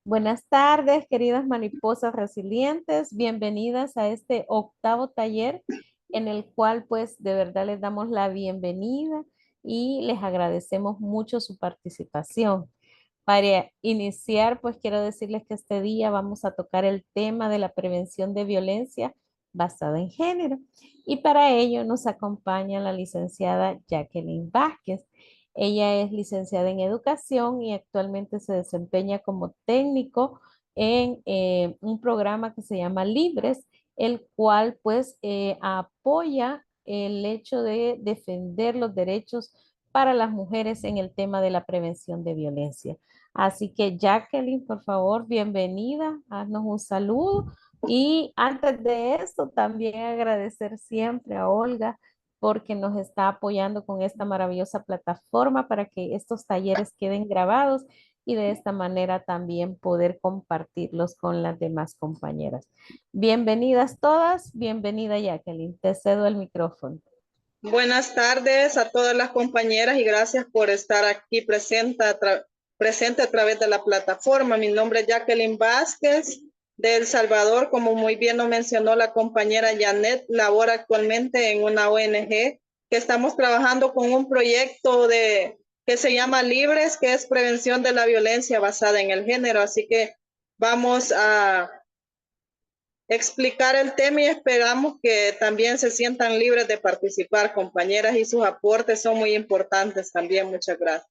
Buenas tardes, queridas mariposas resilientes. Bienvenidas a este octavo taller en el cual pues de verdad les damos la bienvenida y les agradecemos mucho su participación. Para iniciar, pues quiero decirles que este día vamos a tocar el tema de la prevención de violencia basada en género. Y para ello nos acompaña la licenciada Jacqueline Vázquez. Ella es licenciada en educación y actualmente se desempeña como técnico en un programa que se llama Libres, el cual pues apoya el hecho de defender los derechos para las mujeres en el tema de la prevención de violencia. Así que Jacqueline, por favor, bienvenida, haznos un saludo. Y antes de esto, también agradecer siempre a Olga porque nos está apoyando con esta maravillosa plataforma para que estos talleres queden grabados y de esta manera también poder compartirlos con las demás compañeras. Bienvenidas todas, bienvenida Jacqueline, te cedo el micrófono. Buenas tardes a todas las compañeras y gracias por estar aquí presente a través de la plataforma. Mi nombre es Jacqueline Vázquez de El Salvador. Como muy bien lo mencionó la compañera Janet, labora actualmente en una ONG que estamos trabajando con un proyecto que se llama Libres, que es prevención de la violencia basada en el género. Así que vamos a explicar el tema y esperamos que también se sientan libres de participar, compañeras, y sus aportes son muy importantes también. Muchas gracias.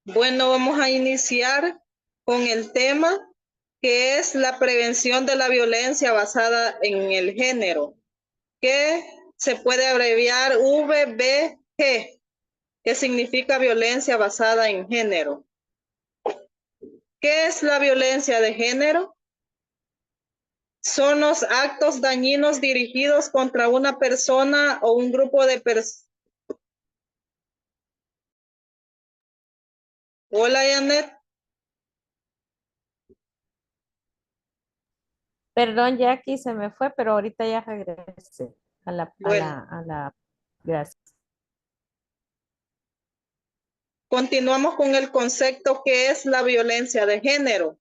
Bueno, vamos a iniciar con el tema que es la prevención de la violencia basada en el género, que se puede abreviar VBG, que significa violencia basada en género. ¿Qué es la violencia de género? Son los actos dañinos dirigidos contra una persona o un grupo de personas. Hola, Janet. Perdón, Jackie, se me fue, pero ahorita ya regresé Bueno, gracias. continuamos con el concepto que es la violencia de género.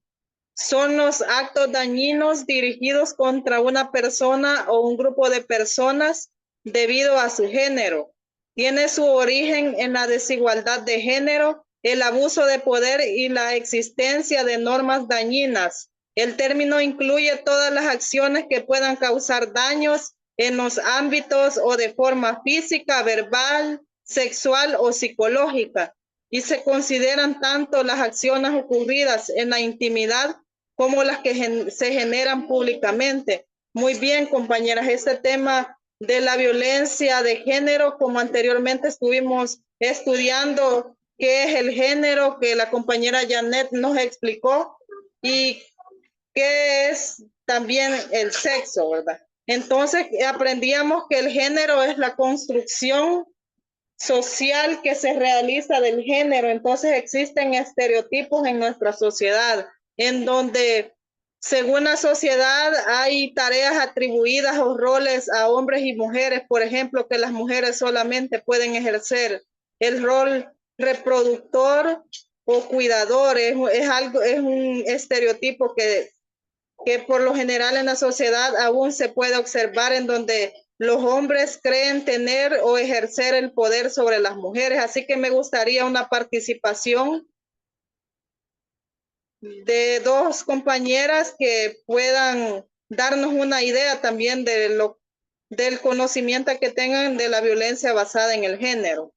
Son los actos dañinos dirigidos contra una persona o un grupo de personas debido a su género. Tiene su origen en la desigualdad de género, el abuso de poder y la existencia de normas dañinas. El término incluye todas las acciones que puedan causar daños en los ámbitos o de forma física, verbal, sexual o psicológica, y se consideran tanto las acciones ocurridas en la intimidad como las que se generan públicamente. Muy bien, compañeras, este tema de la violencia de género, como anteriormente estuvimos estudiando qué es el género, que la compañera Janet nos explicó, y qué es también el sexo, ¿verdad? Entonces aprendíamos que el género es la construcción social que se realiza del género. Entonces existen estereotipos en nuestra sociedad en donde según la sociedad hay tareas atribuidas o roles a hombres y mujeres, por ejemplo, que las mujeres solamente pueden ejercer el rol reproductor o cuidador. Es un estereotipo que por lo general en la sociedad aún se puede observar, en donde los hombres creen tener o ejercer el poder sobre las mujeres. Así que me gustaría una participación de dos compañeras que puedan darnos una idea también del conocimiento que tengan de la violencia basada en el género.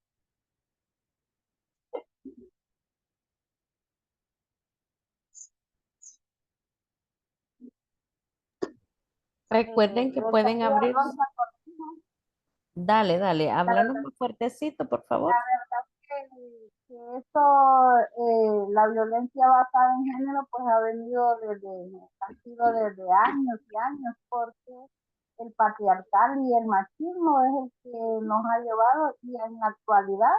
Recuerden que pueden abrir. Dale, dale, háblanos más fuertecito, por favor. Que esto, la violencia basada en género, pues ha sido desde años y años, porque el patriarcal y el machismo es el que nos ha llevado, y en la actualidad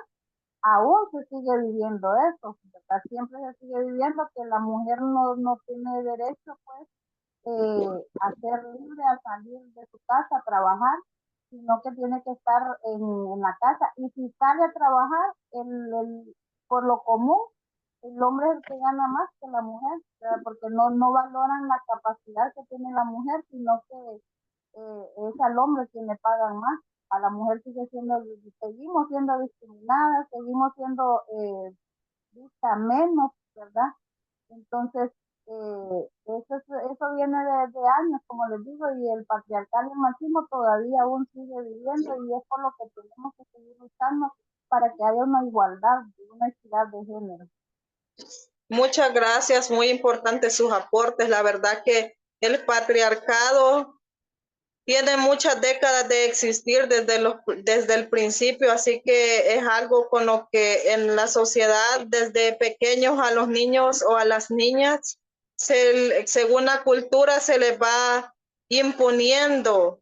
aún se sigue viviendo eso, ¿verdad? Siempre se sigue viviendo que la mujer no tiene derecho, pues, a ser libre, a salir de su casa, a trabajar, sino que tiene que estar en la casa. Y si sale a trabajar, por lo común, el hombre es el que gana más que la mujer, ¿verdad? Porque no valoran la capacidad que tiene la mujer, sino que es al hombre quien le pagan más. A la mujer seguimos siendo discriminadas, seguimos siendo vista menos, ¿verdad? Entonces, eso viene de años, como les digo, y el patriarcal y el machismo todavía aún sigue viviendo, y es por lo que tenemos que seguir luchando para que haya una igualdad, una equidad de género. Muchas gracias, muy importantes sus aportes. La verdad que el patriarcado tiene muchas décadas de existir desde el principio, así que es algo con lo que en la sociedad, desde pequeños a los niños o a las niñas, según la cultura se les va imponiendo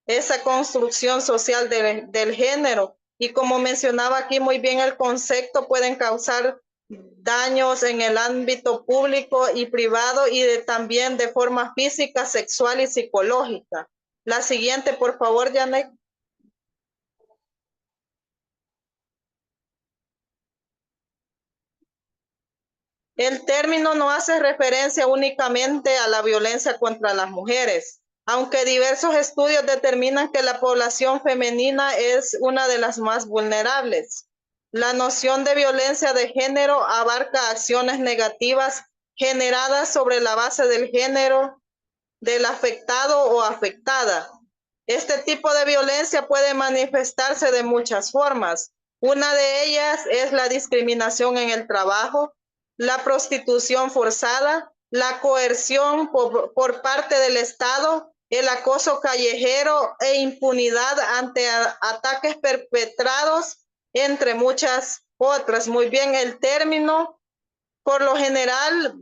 esa construcción social del género. Y como mencionaba aquí muy bien el concepto, pueden causar daños en el ámbito público y privado, y también de forma física, sexual y psicológica. La siguiente, por favor, Janet. El término no hace referencia únicamente a la violencia contra las mujeres, aunque diversos estudios determinan que la población femenina es una de las más vulnerables. La noción de violencia de género abarca acciones negativas generadas sobre la base del género del afectado o afectada. Este tipo de violencia puede manifestarse de muchas formas. Una de ellas es la discriminación en el trabajo, la prostitución forzada, la coerción por parte del Estado, el acoso callejero e impunidad ante ataques perpetrados, entre muchas otras. Muy bien, el término por lo general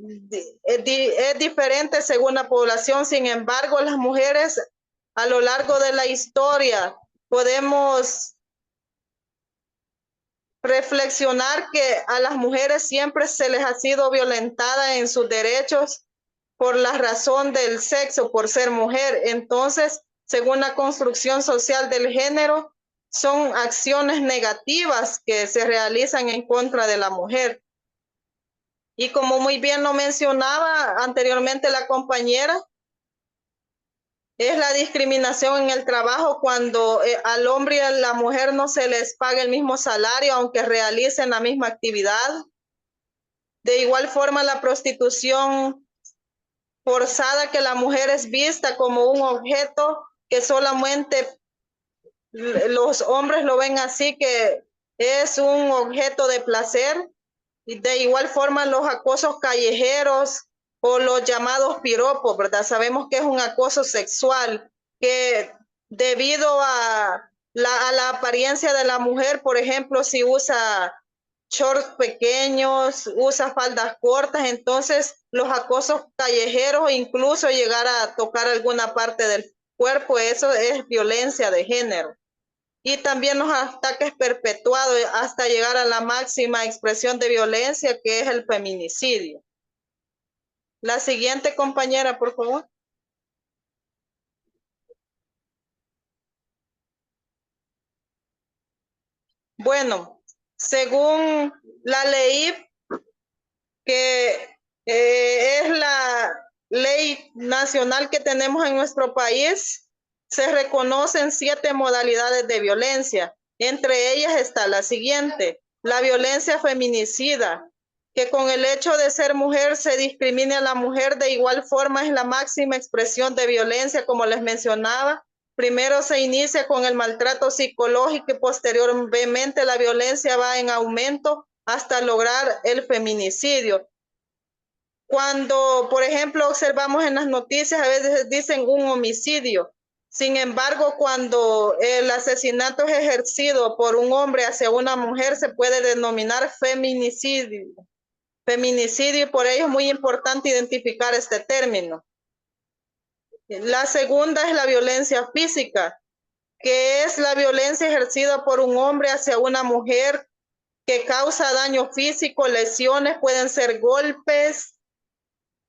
es diferente según la población. Sin embargo, las mujeres a lo largo de la historia podemos reflexionar que a las mujeres siempre se les ha sido violentada en sus derechos por la razón del sexo, por ser mujer. Entonces, según la construcción social del género, son acciones negativas que se realizan en contra de la mujer. Y como muy bien lo mencionaba anteriormente la compañera, es la discriminación en el trabajo cuando al hombre y a la mujer no se les paga el mismo salario aunque realicen la misma actividad. De igual forma, la prostitución forzada, que la mujer es vista como un objeto que solamente los hombres lo ven así, que es un objeto de placer. Y de igual forma, los acosos callejeros o los llamados piropos, ¿verdad? Sabemos que es un acoso sexual que, debido a la apariencia de la mujer, por ejemplo, si usa shorts pequeños, usa faldas cortas, entonces los acosos callejeros, incluso llegar a tocar alguna parte del cuerpo, eso es violencia de género. Y también los ataques perpetuados hasta llegar a la máxima expresión de violencia, que es el feminicidio. La siguiente, compañera, por favor. Bueno, según la ley, que es la ley nacional que tenemos en nuestro país, se reconocen 7 modalidades de violencia. Entre ellas está la siguiente: la violencia feminicida, que con el hecho de ser mujer se discrimina a la mujer. De igual forma, es la máxima expresión de violencia, como les mencionaba. Primero se inicia con el maltrato psicológico y posteriormente la violencia va en aumento hasta lograr el feminicidio. Cuando, por ejemplo, observamos en las noticias, a veces dicen un homicidio. Sin embargo, cuando el asesinato es ejercido por un hombre hacia una mujer, se puede denominar feminicidio. Feminicidio, y por ello es muy importante identificar este término. La segunda es la violencia física, que es la violencia ejercida por un hombre hacia una mujer que causa daño físico, lesiones, pueden ser golpes,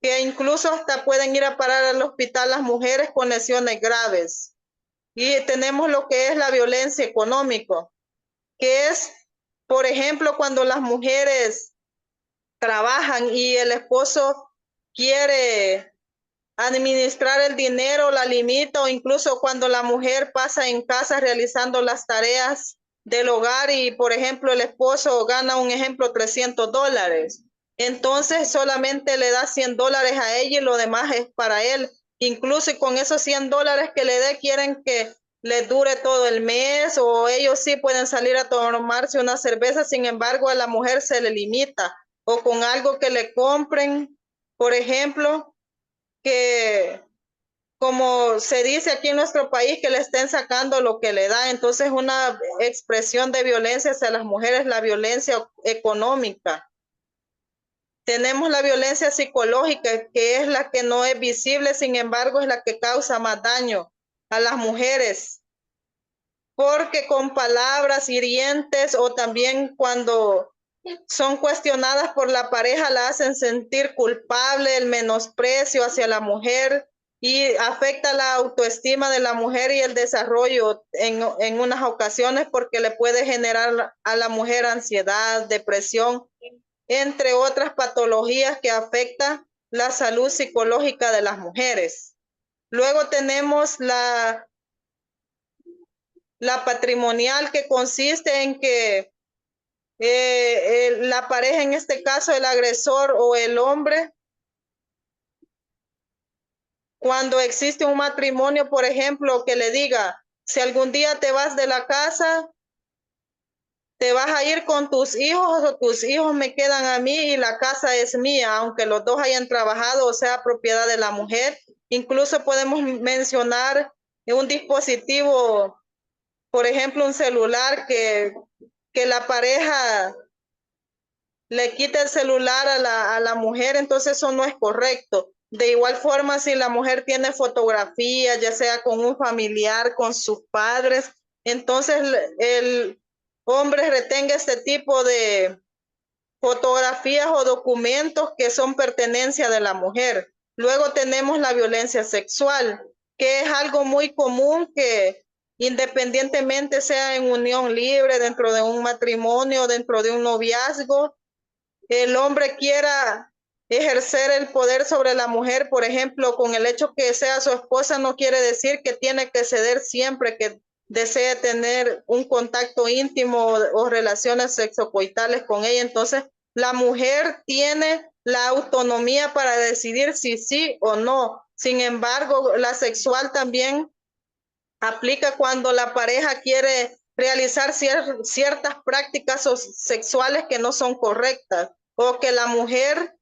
que incluso hasta pueden ir a parar al hospital las mujeres con lesiones graves. Y tenemos lo que es la violencia económica, que es, por ejemplo, cuando las mujeres trabajan y el esposo quiere administrar el dinero, la limita, o incluso cuando la mujer pasa en casa realizando las tareas del hogar y, por ejemplo, el esposo gana, un ejemplo, $300. Entonces solamente le da $100 a ella y lo demás es para él. Incluso con esos $100 que le dé, quieren que les dure todo el mes, o ellos sí pueden salir a tomarse una cerveza, sin embargo a la mujer se le limita, o con algo que le compren, por ejemplo, que como se dice aquí en nuestro país, que le estén sacando lo que le da. Entonces una expresión de violencia hacia las mujeres, la violencia económica. Tenemos la violencia psicológica, que es la que no es visible, sin embargo es la que causa más daño a las mujeres, porque con palabras hirientes o también cuando son cuestionadas por la pareja, la hacen sentir culpable, el menosprecio hacia la mujer, y afecta la autoestima de la mujer y el desarrollo en unas ocasiones, porque le puede generar a la mujer ansiedad, depresión, entre otras patologías que afectan la salud psicológica de las mujeres. Luego tenemos la patrimonial, que consiste en que la pareja, en este caso el agresor o el hombre, cuando existe un matrimonio, por ejemplo, que le diga, si algún día te vas de la casa, te vas a ir con tus hijos o tus hijos me quedan a mí y la casa es mía, aunque los dos hayan trabajado o sea propiedad de la mujer. Incluso podemos mencionar un dispositivo, por ejemplo, un celular, que la pareja le quita el celular a la mujer, entonces eso no es correcto. De igual forma, si la mujer tiene fotografías, ya sea con un familiar, con sus padres, entonces el hombre retenga este tipo de fotografías o documentos que son pertenencia de la mujer. Luego tenemos la violencia sexual, que es algo muy común, que independientemente sea en unión libre, dentro de un matrimonio, dentro de un noviazgo, el hombre quiera ejercer el poder sobre la mujer, por ejemplo, con el hecho que sea su esposa, no quiere decir que tiene que ceder siempre que desee tener un contacto íntimo o relaciones sexocoitales con ella. Entonces, la mujer tiene la autonomía para decidir si sí o no. Sin embargo, la sexual también aplica cuando la pareja quiere realizar ciertas prácticas sexuales que no son correctas, o que la mujer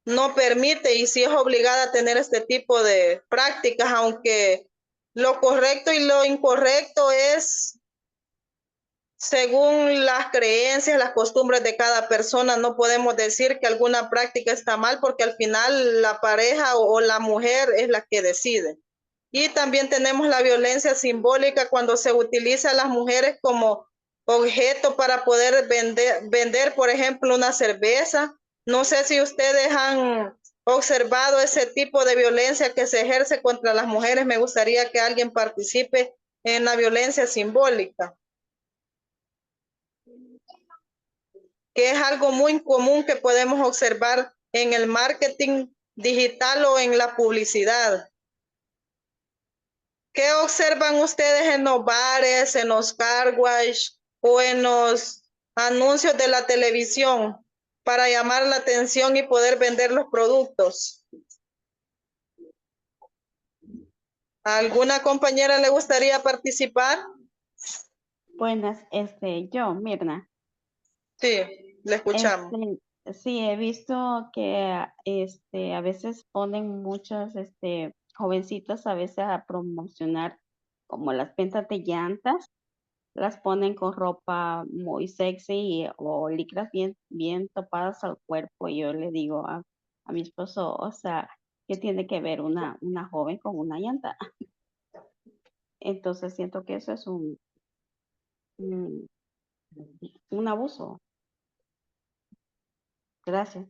no permite, y si es obligada a tener este tipo de prácticas, aunque lo correcto y lo incorrecto es según las creencias, las costumbres de cada persona. No podemos decir que alguna práctica está mal, porque al final la pareja o la mujer es la que decide. Y también tenemos la violencia simbólica, cuando se utiliza a las mujeres como objeto para poder vender, por ejemplo, una cerveza. No sé si ustedes han observado ese tipo de violencia que se ejerce contra las mujeres. Me gustaría que alguien participe en la violencia simbólica, que es algo muy común que podemos observar en el marketing digital o en la publicidad. ¿Qué observan ustedes en los bares, en los car wash o en los anuncios de la televisión para llamar la atención y poder vender los productos? ¿A alguna compañera le gustaría participar? Buenas, yo, Mirna. Sí, le escuchamos. Sí, he visto que a veces ponen muchas jovencitas a veces a promocionar como las ventas de llantas, las ponen con ropa muy sexy o licras bien topadas al cuerpo. Y yo le digo a mi esposo, o sea, ¿Qué tiene que ver una joven con una llanta? Entonces siento que eso es un, un abuso. Gracias.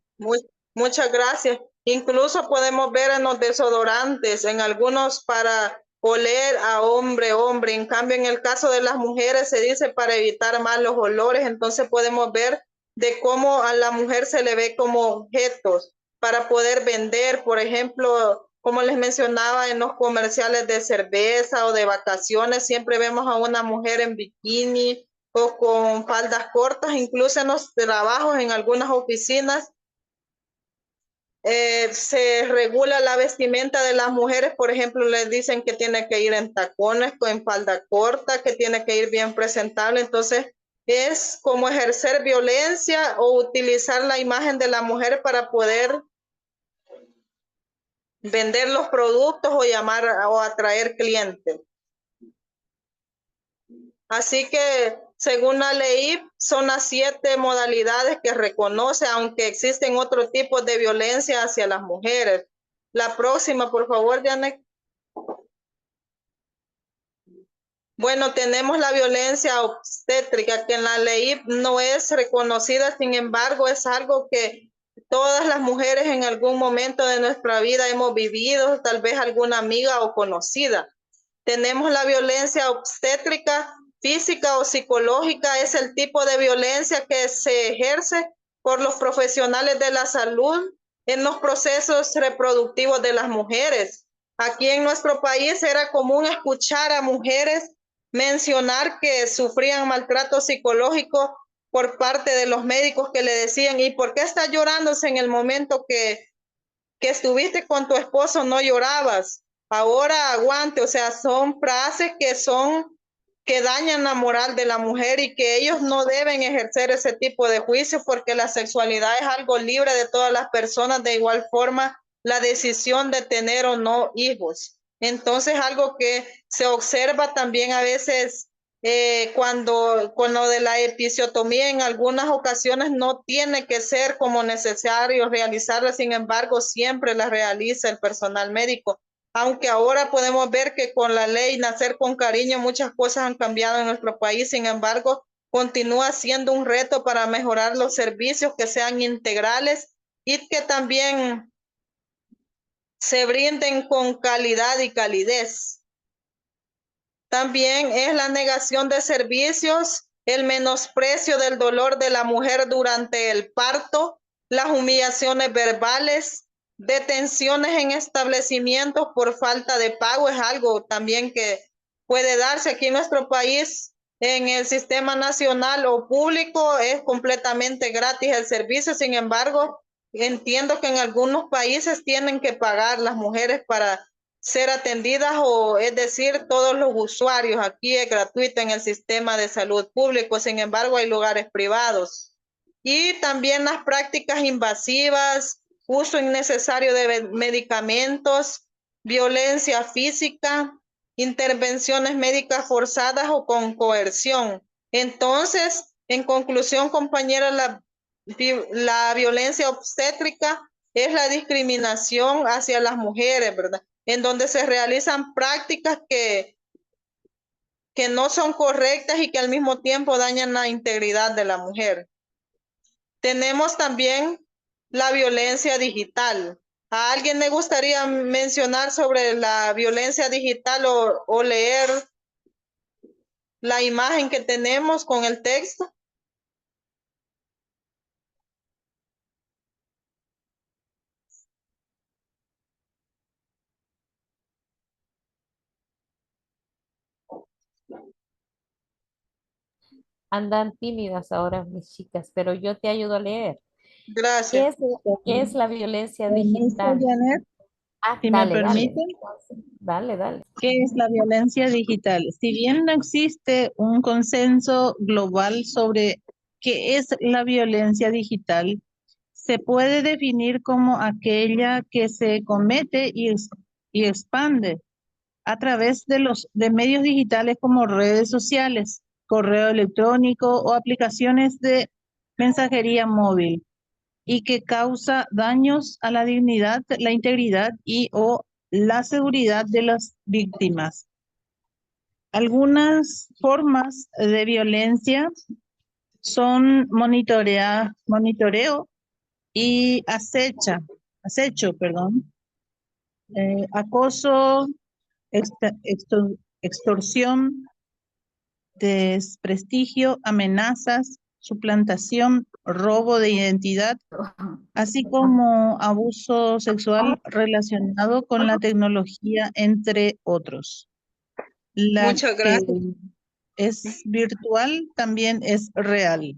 Muchas gracias. Incluso podemos ver en los desodorantes, en algunos para oler a hombre, hombre. En cambio, en el caso de las mujeres se dice para evitar malos olores. Entonces podemos ver de cómo a la mujer se le ve como objetos para poder vender. Por ejemplo, como les mencionaba en los comerciales de cerveza o de vacaciones, siempre vemos a una mujer en bikini o con faldas cortas, incluso en los trabajos, en algunas oficinas se regula la vestimenta de las mujeres. Por ejemplo, les dicen que tiene que ir en tacones, en falda corta, que tiene que ir bien presentable. Entonces, es como ejercer violencia o utilizar la imagen de la mujer para poder vender los productos o llamar o atraer clientes. Así que, según la ley, son las 7 modalidades que reconoce, aunque existen otros tipos de violencia hacia las mujeres. La próxima, por favor, Janet. Bueno, tenemos la violencia obstétrica, que en la ley no es reconocida, sin embargo, es algo que todas las mujeres en algún momento de nuestra vida hemos vivido, tal vez alguna amiga o conocida. Tenemos la violencia obstétrica, física o psicológica, es el tipo de violencia que se ejerce por los profesionales de la salud en los procesos reproductivos de las mujeres. Aquí en nuestro país era común escuchar a mujeres mencionar que sufrían maltrato psicológico por parte de los médicos que le decían, ¿y por qué estás llorándose en el momento que estuviste con tu esposo? No llorabas, ahora aguante. O sea, son frases que dañan la moral de la mujer y que ellos no deben ejercer ese tipo de juicio, porque la sexualidad es algo libre de todas las personas. De igual forma, la decisión de tener o no hijos. Entonces, algo que se observa también a veces cuando con lo de la episiotomía, en algunas ocasiones no tiene que ser como necesario realizarla, sin embargo, siempre la realiza el personal médico. Aunque ahora podemos ver que con la ley Nacer con Cariño muchas cosas han cambiado en nuestro país, sin embargo, continúa siendo un reto para mejorar los servicios, que sean integrales y que también se brinden con calidad y calidez. También es la negación de servicios, el menosprecio del dolor de la mujer durante el parto, las humillaciones verbales, detenciones en establecimientos por falta de pago. Es algo también que puede darse aquí en nuestro país. En el sistema nacional o público es completamente gratis el servicio. Sin embargo, entiendo que en algunos países tienen que pagar las mujeres para ser atendidas, o es decir, todos los usuarios. Aquí es gratuito en el sistema de salud público, sin embargo hay lugares privados. Y también las prácticas invasivas, uso innecesario de medicamentos, violencia física, intervenciones médicas forzadas o con coerción. Entonces, en conclusión, compañera, la violencia obstétrica es la discriminación hacia las mujeres, ¿verdad? En donde se realizan prácticas que no son correctas y que al mismo tiempo dañan la integridad de la mujer. Tenemos también la violencia digital. ¿A alguien le gustaría mencionar sobre la violencia digital o leer la imagen que tenemos con el texto? Andan tímidas ahora mis chicas, pero yo te ayudo a leer. Gracias. ¿Qué es la violencia Permiso, digital? Janet, si me Dale, dale. permiten. Dale, dale. ¿Qué es la violencia digital? Si bien no existe un consenso global sobre qué es la violencia digital, se puede definir como aquella que se comete y expande a través de medios digitales como redes sociales, correo electrónico o aplicaciones de mensajería móvil. y que causa daños a la dignidad, la integridad y o la seguridad de las víctimas. Algunas formas de violencia son monitoreo y acecho, acoso, extorsión, desprestigio, amenazas, suplantación, robo de identidad, así como abuso sexual relacionado con la tecnología, entre otros. La Muchas que gracias. es virtual también es real.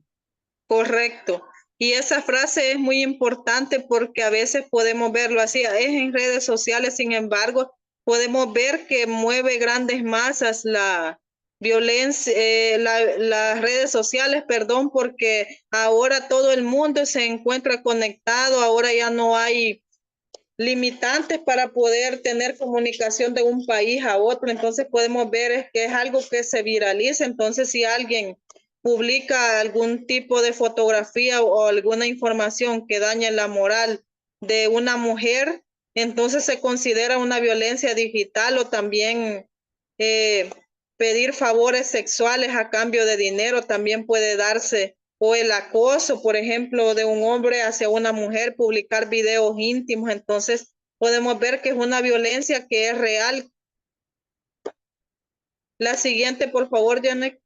Correcto. Y esa frase es muy importante porque a veces podemos verlo así, es en redes sociales, sin embargo, podemos ver que mueve grandes masas la violencia, las redes sociales, perdón, porque ahora todo el mundo se encuentra conectado, ahora ya no hay limitantes para poder tener comunicación de un país a otro. Entonces podemos ver que es algo que se viraliza. Entonces si alguien publica algún tipo de fotografía o alguna información que daña la moral de una mujer, entonces se considera una violencia digital, o también pedir favores sexuales a cambio de dinero también puede darse, o el acoso, por ejemplo, de un hombre hacia una mujer, publicar videos íntimos. Entonces podemos ver que es una violencia que es real. La siguiente, por favor, Janet.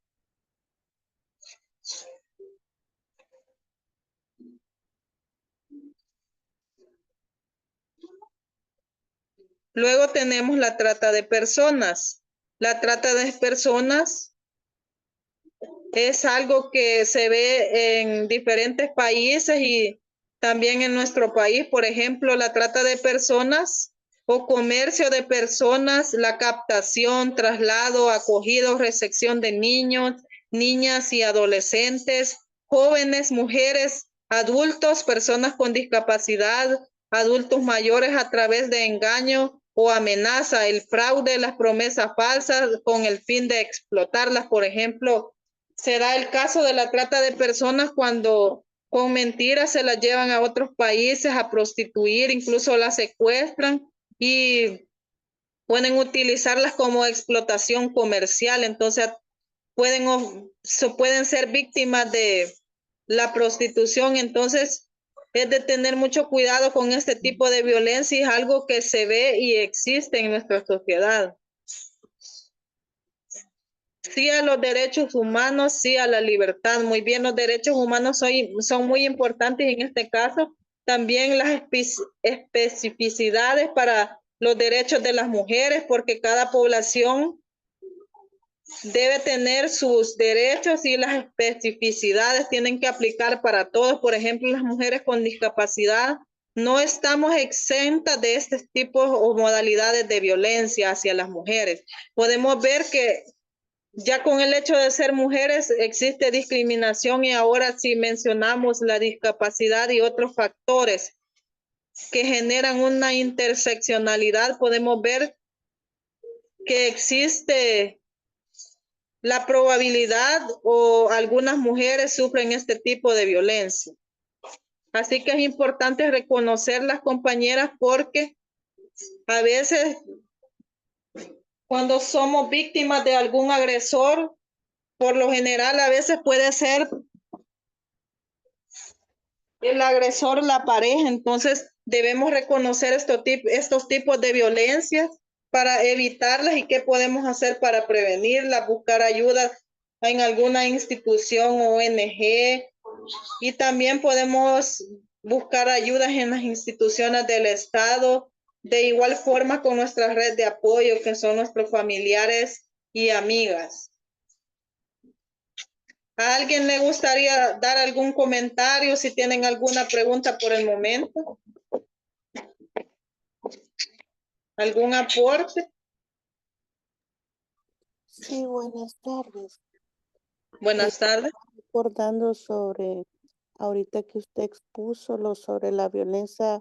Luego tenemos la trata de personas. La trata de personas es algo que se ve en diferentes países y también en nuestro país. Por ejemplo, la trata de personas o comercio de personas, la captación, traslado, acogida o recepción de niños, niñas y adolescentes, jóvenes, mujeres, adultos, personas con discapacidad, adultos mayores a través de engaño o amenaza, el fraude, las promesas falsas con el fin de explotarlas. Por ejemplo, se da el caso de la trata de personas cuando con mentiras se las llevan a otros países a prostituir, incluso las secuestran y pueden utilizarlas como explotación comercial. Entonces pueden ser víctimas de la prostitución. Entonces es de tener mucho cuidado con este tipo de violencia, y es algo que se ve y existe en nuestra sociedad. Sí a los derechos humanos, sí a la libertad. Muy bien, los derechos humanos son muy importantes en este caso. También las especificidades para los derechos de las mujeres, porque cada población debe tener sus derechos y las especificidades tienen que aplicar para todos. Por ejemplo, las mujeres con discapacidad no estamos exentas de este tipo o modalidades de violencia hacia las mujeres. Podemos ver que ya con el hecho de ser mujeres existe discriminación, y ahora si mencionamos la discapacidad y otros factores que generan una interseccionalidad, podemos ver que existe la probabilidad o algunas mujeres sufren este tipo de violencia. Así que es importante reconocer las compañeras, porque a veces cuando somos víctimas de algún agresor, por lo general a veces puede ser el agresor la pareja. Entonces debemos reconocer estos tipos de violencias para evitarlas, y qué podemos hacer para prevenirlas, buscar ayuda en alguna institución o ONG, y también podemos buscar ayudas en las instituciones del Estado, de igual forma con nuestra red de apoyo, que son nuestros familiares y amigas. ¿A alguien le gustaría dar algún comentario, si tienen alguna pregunta por el momento? ¿Algún aporte? Sí, buenas tardes. Buenas tardes. Recordando sobre, ahorita que usted expuso lo sobre la violencia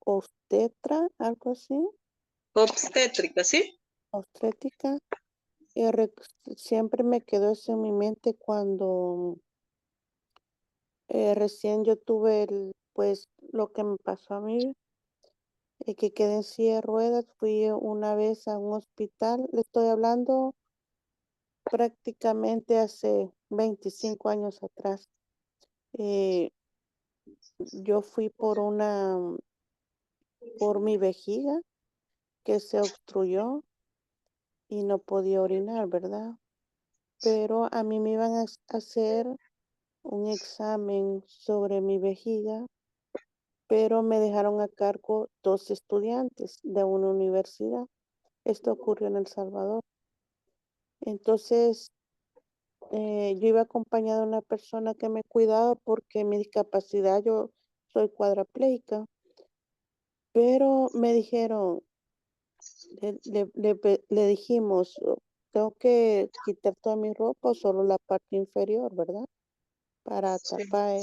obstetra, algo así, Obstétrica, ¿sí? obstétrica, y siempre me quedó eso en mi mente cuando recién yo tuve pues lo que me pasó a mí, que quedé en silla de ruedas, fui una vez a un hospital, le estoy hablando prácticamente hace 25 años atrás. Eh, yo fui por mi vejiga que se obstruyó y no podía orinar, ¿verdad? Pero a mí me iban a hacer un examen sobre mi vejiga, pero me dejaron a cargo 2 estudiantes de una universidad. Esto ocurrió en El Salvador. Entonces, yo iba acompañada de una persona que me cuidaba porque mi discapacidad, yo soy cuadraplégica, pero me dijeron, le dijimos, tengo que quitar toda mi ropa o solo la parte inferior, ¿verdad? Para Sí. tapar,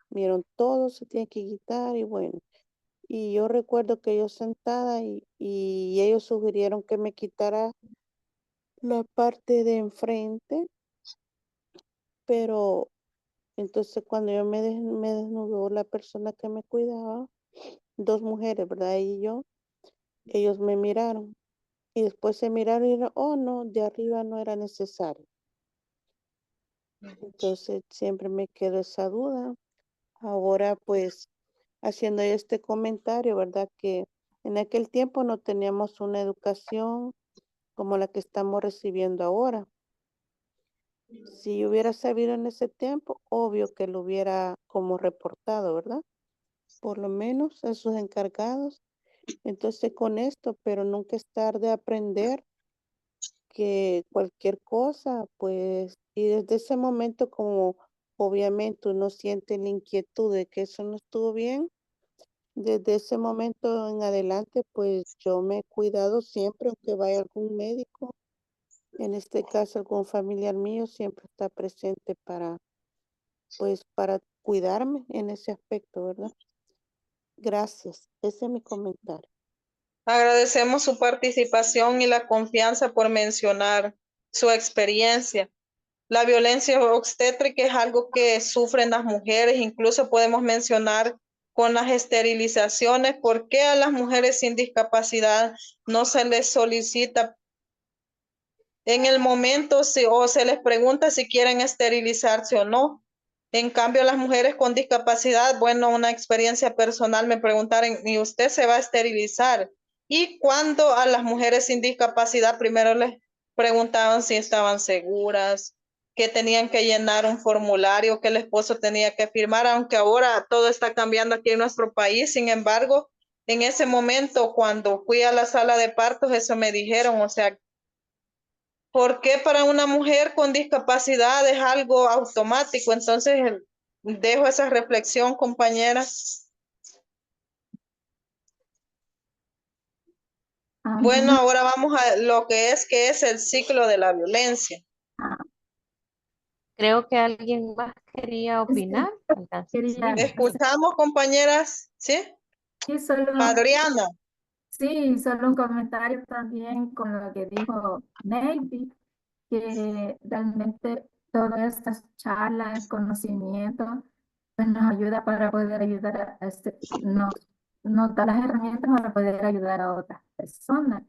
vieron todo se tiene que quitar y bueno. Y yo recuerdo que yo sentada y ellos sugirieron que me quitara la parte de enfrente, pero entonces cuando yo me desnudó la persona que me cuidaba, 2 mujeres, ¿verdad? Ella y yo, ellos me miraron y después se miraron y dijeron, oh no, de arriba no era necesario. Entonces siempre me quedó esa duda. Ahora pues haciendo este comentario, ¿verdad? Que en aquel tiempo no teníamos una educación como la que estamos recibiendo ahora. Si hubiera sabido en ese tiempo, obvio que lo hubiera como reportado, ¿verdad? Por lo menos a sus encargados. Entonces con esto, pero nunca es tarde aprender que cualquier cosa, pues, y desde ese momento como obviamente uno siente la inquietud de que eso no estuvo bien, desde ese momento en adelante, pues yo me he cuidado siempre, aunque vaya algún médico, en este caso algún familiar mío, siempre está presente pues, para cuidarme en ese aspecto, ¿verdad? Gracias. Ese es mi comentario. Agradecemos su participación y la confianza por mencionar su experiencia. La violencia obstétrica es algo que sufren las mujeres, incluso podemos mencionar con las esterilizaciones, ¿por qué a las mujeres sin discapacidad no se les solicita en el momento o se les pregunta si quieren esterilizarse o no? En cambio, las mujeres con discapacidad, bueno, una experiencia personal, me preguntaron, ¿y usted se va a esterilizar? Y cuando a las mujeres sin discapacidad, primero les preguntaban si estaban seguras, que tenían que llenar un formulario que el esposo tenía que firmar, aunque ahora todo está cambiando aquí en nuestro país. Sin embargo, en ese momento, cuando fui a la sala de partos, eso me dijeron, o sea, ¿por qué para una mujer con discapacidad es algo automático? Entonces, dejo esa reflexión, compañeras. Bueno, ahora vamos a lo que es el ciclo de la violencia. Creo que alguien más quería opinar. Quería, Dime. Escuchamos, compañeras, ¿sí? sí, solo, Adriana. sí, solo un comentario también con lo que dijo Navy, que realmente todas estas charlas, conocimientos, pues nos ayuda para poder ayudar nos da las herramientas para poder ayudar a otras personas.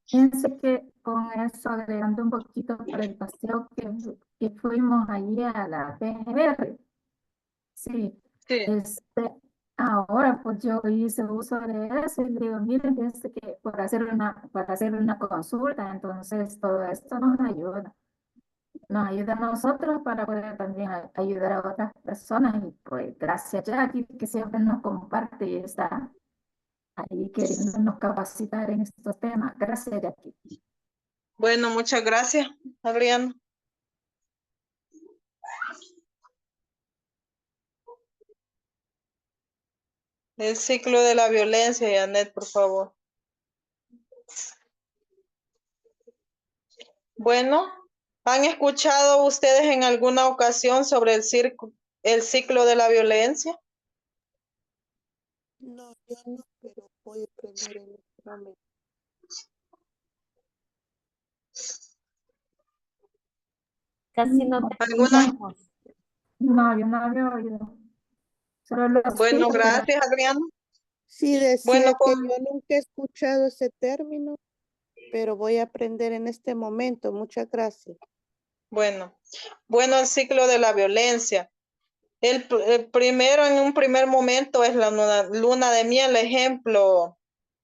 Pienso que con eso, agregando un poquito por el paseo que fuimos allí a la PGR, sí, Sí. ahora pues yo hice uso de eso y digo, miren, fíjense que para hacer una consulta, entonces todo esto nos ayuda a nosotros para poder también ayudar a otras personas y pues gracias a Jackie que siempre nos comparte y está ahí queriéndonos capacitar en estos temas. Gracias, Jackie. Bueno, muchas gracias, Adriana. El ciclo de la violencia, Janet, por favor. Bueno, ¿han escuchado ustedes en alguna ocasión sobre el ciclo de la violencia? No, yo no, pero voy a aprender en este momento. Casi no te ¿Alguna? escuchamos. No, yo no había oído. Solo lo Bueno, escucho, pero gracias, Adriana. Sí, Bueno, decía que yo nunca he escuchado ese término, pero voy a aprender en este momento. Muchas gracias. bueno, el ciclo de la violencia. El primero, en un primer momento, es la luna de miel. Ejemplo,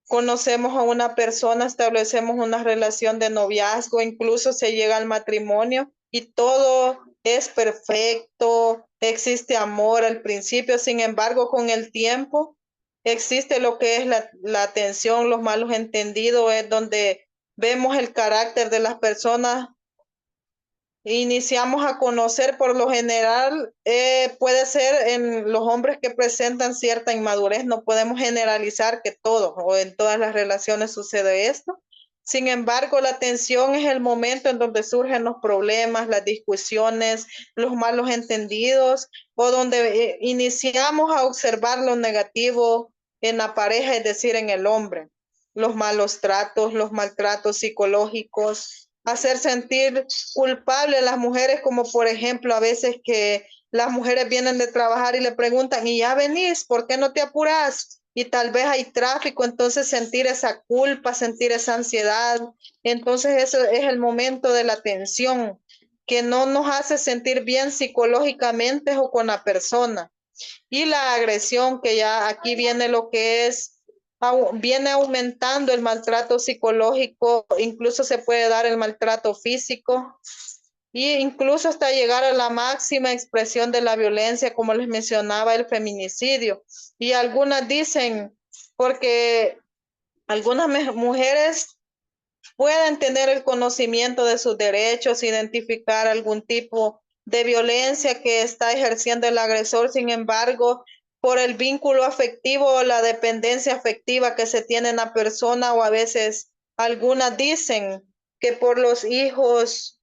conocemos a una persona, establecemos una relación de noviazgo, incluso se llega al matrimonio y todo es perfecto, existe amor al principio. Sin embargo, con el tiempo existe lo que es la tensión, los malos entendidos, es donde vemos el carácter de las personas. Iniciamos a conocer, por lo general, puede ser en los hombres que presentan cierta inmadurez. No podemos generalizar que todos o en todas las relaciones sucede esto. Sin embargo, la tensión es el momento en donde surgen los problemas, las discusiones, los malos entendidos, o donde iniciamos a observar lo negativo en la pareja, es decir, en el hombre. Los malos tratos, los maltratos psicológicos, hacer sentir culpable a las mujeres, como por ejemplo a veces que las mujeres vienen de trabajar y le preguntan, ¿y ya venís? ¿Por qué no te apuras? Y tal vez hay tráfico, entonces sentir esa culpa, sentir esa ansiedad. Entonces eso es el momento de la tensión, que no nos hace sentir bien psicológicamente o con la persona. Y la agresión, que ya aquí viene lo que es, viene aumentando el maltrato psicológico, incluso se puede dar el maltrato físico e incluso hasta llegar a la máxima expresión de la violencia, como les mencionaba, el feminicidio. Y algunas dicen, porque algunas mujeres pueden tener el conocimiento de sus derechos, identificar algún tipo de violencia que está ejerciendo el agresor. Sin embargo, por el vínculo afectivo o la dependencia afectiva que se tiene en la persona, o a veces algunas dicen que por los hijos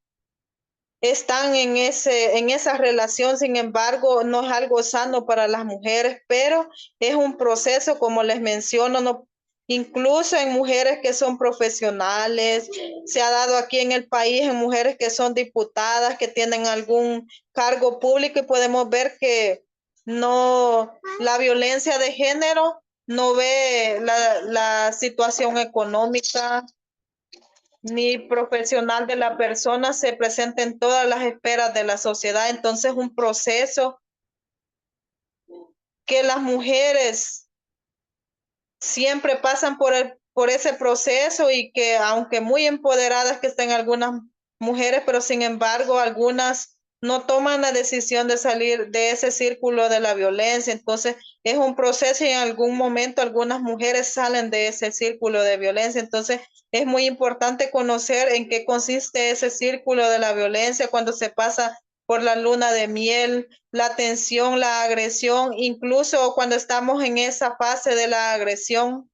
están en esa relación. Sin embargo, no es algo sano para las mujeres, pero es un proceso, como les menciono, no, incluso en mujeres que son profesionales, se ha dado aquí en el país, en mujeres que son diputadas, que tienen algún cargo público, y podemos ver que no, la violencia de género no ve la situación económica ni profesional de la persona, se presenta en todas las esferas de la sociedad. Entonces, un proceso que las mujeres siempre pasan por ese proceso, y que aunque muy empoderadas que estén algunas mujeres, pero sin embargo algunas no toman la decisión de salir de ese círculo de la violencia. Entonces es un proceso y en algún momento algunas mujeres salen de ese círculo de violencia. Entonces es muy importante conocer en qué consiste ese círculo de la violencia cuando se pasa por la luna de miel, la tensión, la agresión, incluso cuando estamos en esa fase de la agresión,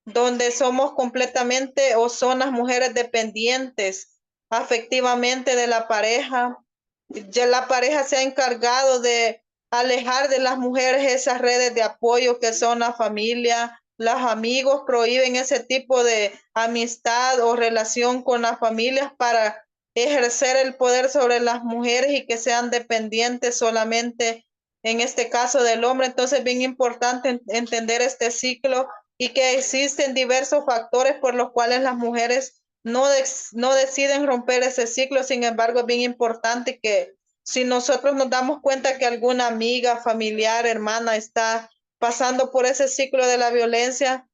donde somos completamente o son las mujeres dependientes afectivamente de la pareja. Ya la pareja se ha encargado de alejar de las mujeres esas redes de apoyo que son la familia, los amigos, prohíben ese tipo de amistad o relación con las familias para ejercer el poder sobre las mujeres y que sean dependientes solamente, en este caso, del hombre. Entonces, bien importante entender este ciclo, y que existen diversos factores por los cuales las mujeres no deciden romper ese ciclo. Sin embargo, es bien importante que si nosotros nos damos cuenta que alguna amiga, familiar, hermana está pasando por ese ciclo de la violencia,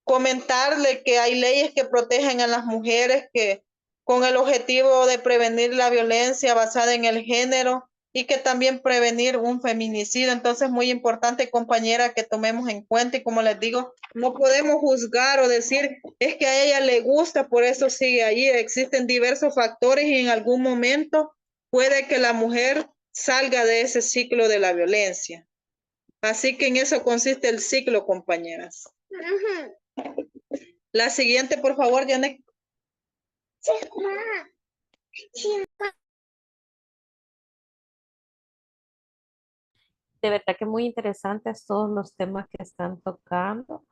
comentarle que hay leyes que protegen a las mujeres, que con el objetivo de prevenir la violencia basada en el género, y que también prevenir un feminicidio. Entonces, muy importante, compañera, que tomemos en cuenta. Y como les digo, no podemos juzgar o decir, es que a ella le gusta, por eso sigue allí. Existen diversos factores y en algún momento puede que la mujer salga de ese ciclo de la violencia. Así que en eso consiste el ciclo, compañeras. La siguiente, por favor, Janet. De verdad que muy interesantes todos los temas que están tocando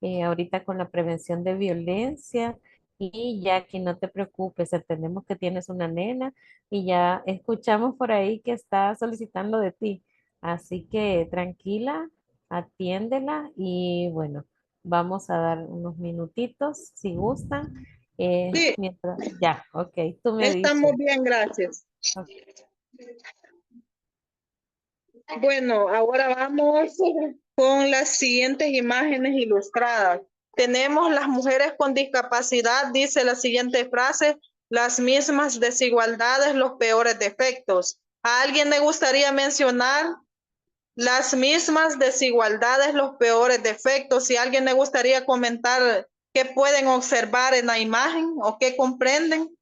ahorita con la prevención de violencia. Y Jackie, no te preocupes, entendemos que tienes una nena y ya escuchamos por ahí que está solicitando de ti. Así que tranquila, atiéndela y bueno, vamos a dar unos minutitos si gustan. Sí, Ya, ok, tú me estamos dices. bien, gracias. Ok. Bueno, ahora vamos con las siguientes imágenes ilustradas. Tenemos las mujeres con discapacidad, dice la siguiente frase, las mismas desigualdades, los peores defectos. ¿A alguien le gustaría mencionar las mismas desigualdades, los peores defectos? Si a alguien le gustaría comentar qué pueden observar en la imagen o qué comprenden.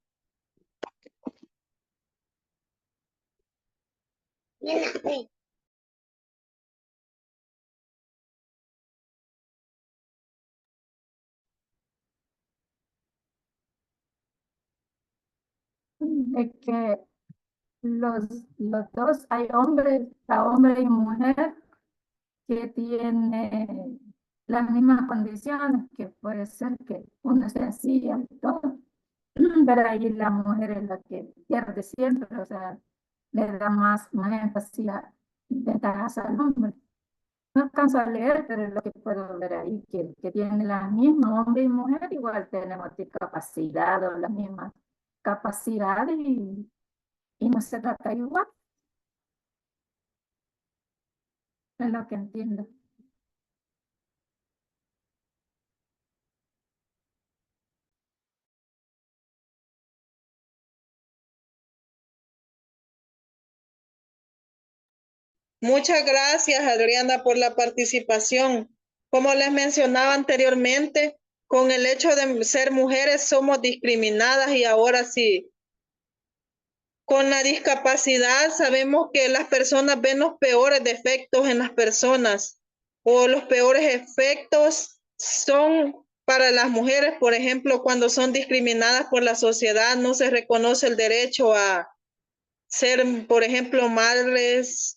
De que los, los dos, hay hombres, a hombre y mujer, que tiene las mismas condiciones, que puede ser que uno sea así y todo, pero ahí la mujer es la que pierde siempre, o sea, le da más énfasis a ventajas al hombre. No alcanzo a leer, pero es lo que puedo ver ahí, que tiene las mismas, hombre y mujer, igual tenemos discapacidad o las mismas capacidades y no se trata igual, es lo que entiendo. Muchas gracias, Adriana, por la participación. Como les mencionaba anteriormente, con el hecho de ser mujeres somos discriminadas y ahora sí, con la discapacidad sabemos que las personas ven los peores defectos en las personas o los peores efectos son para las mujeres, por ejemplo, cuando son discriminadas por la sociedad, no se reconoce el derecho a ser, por ejemplo, madres,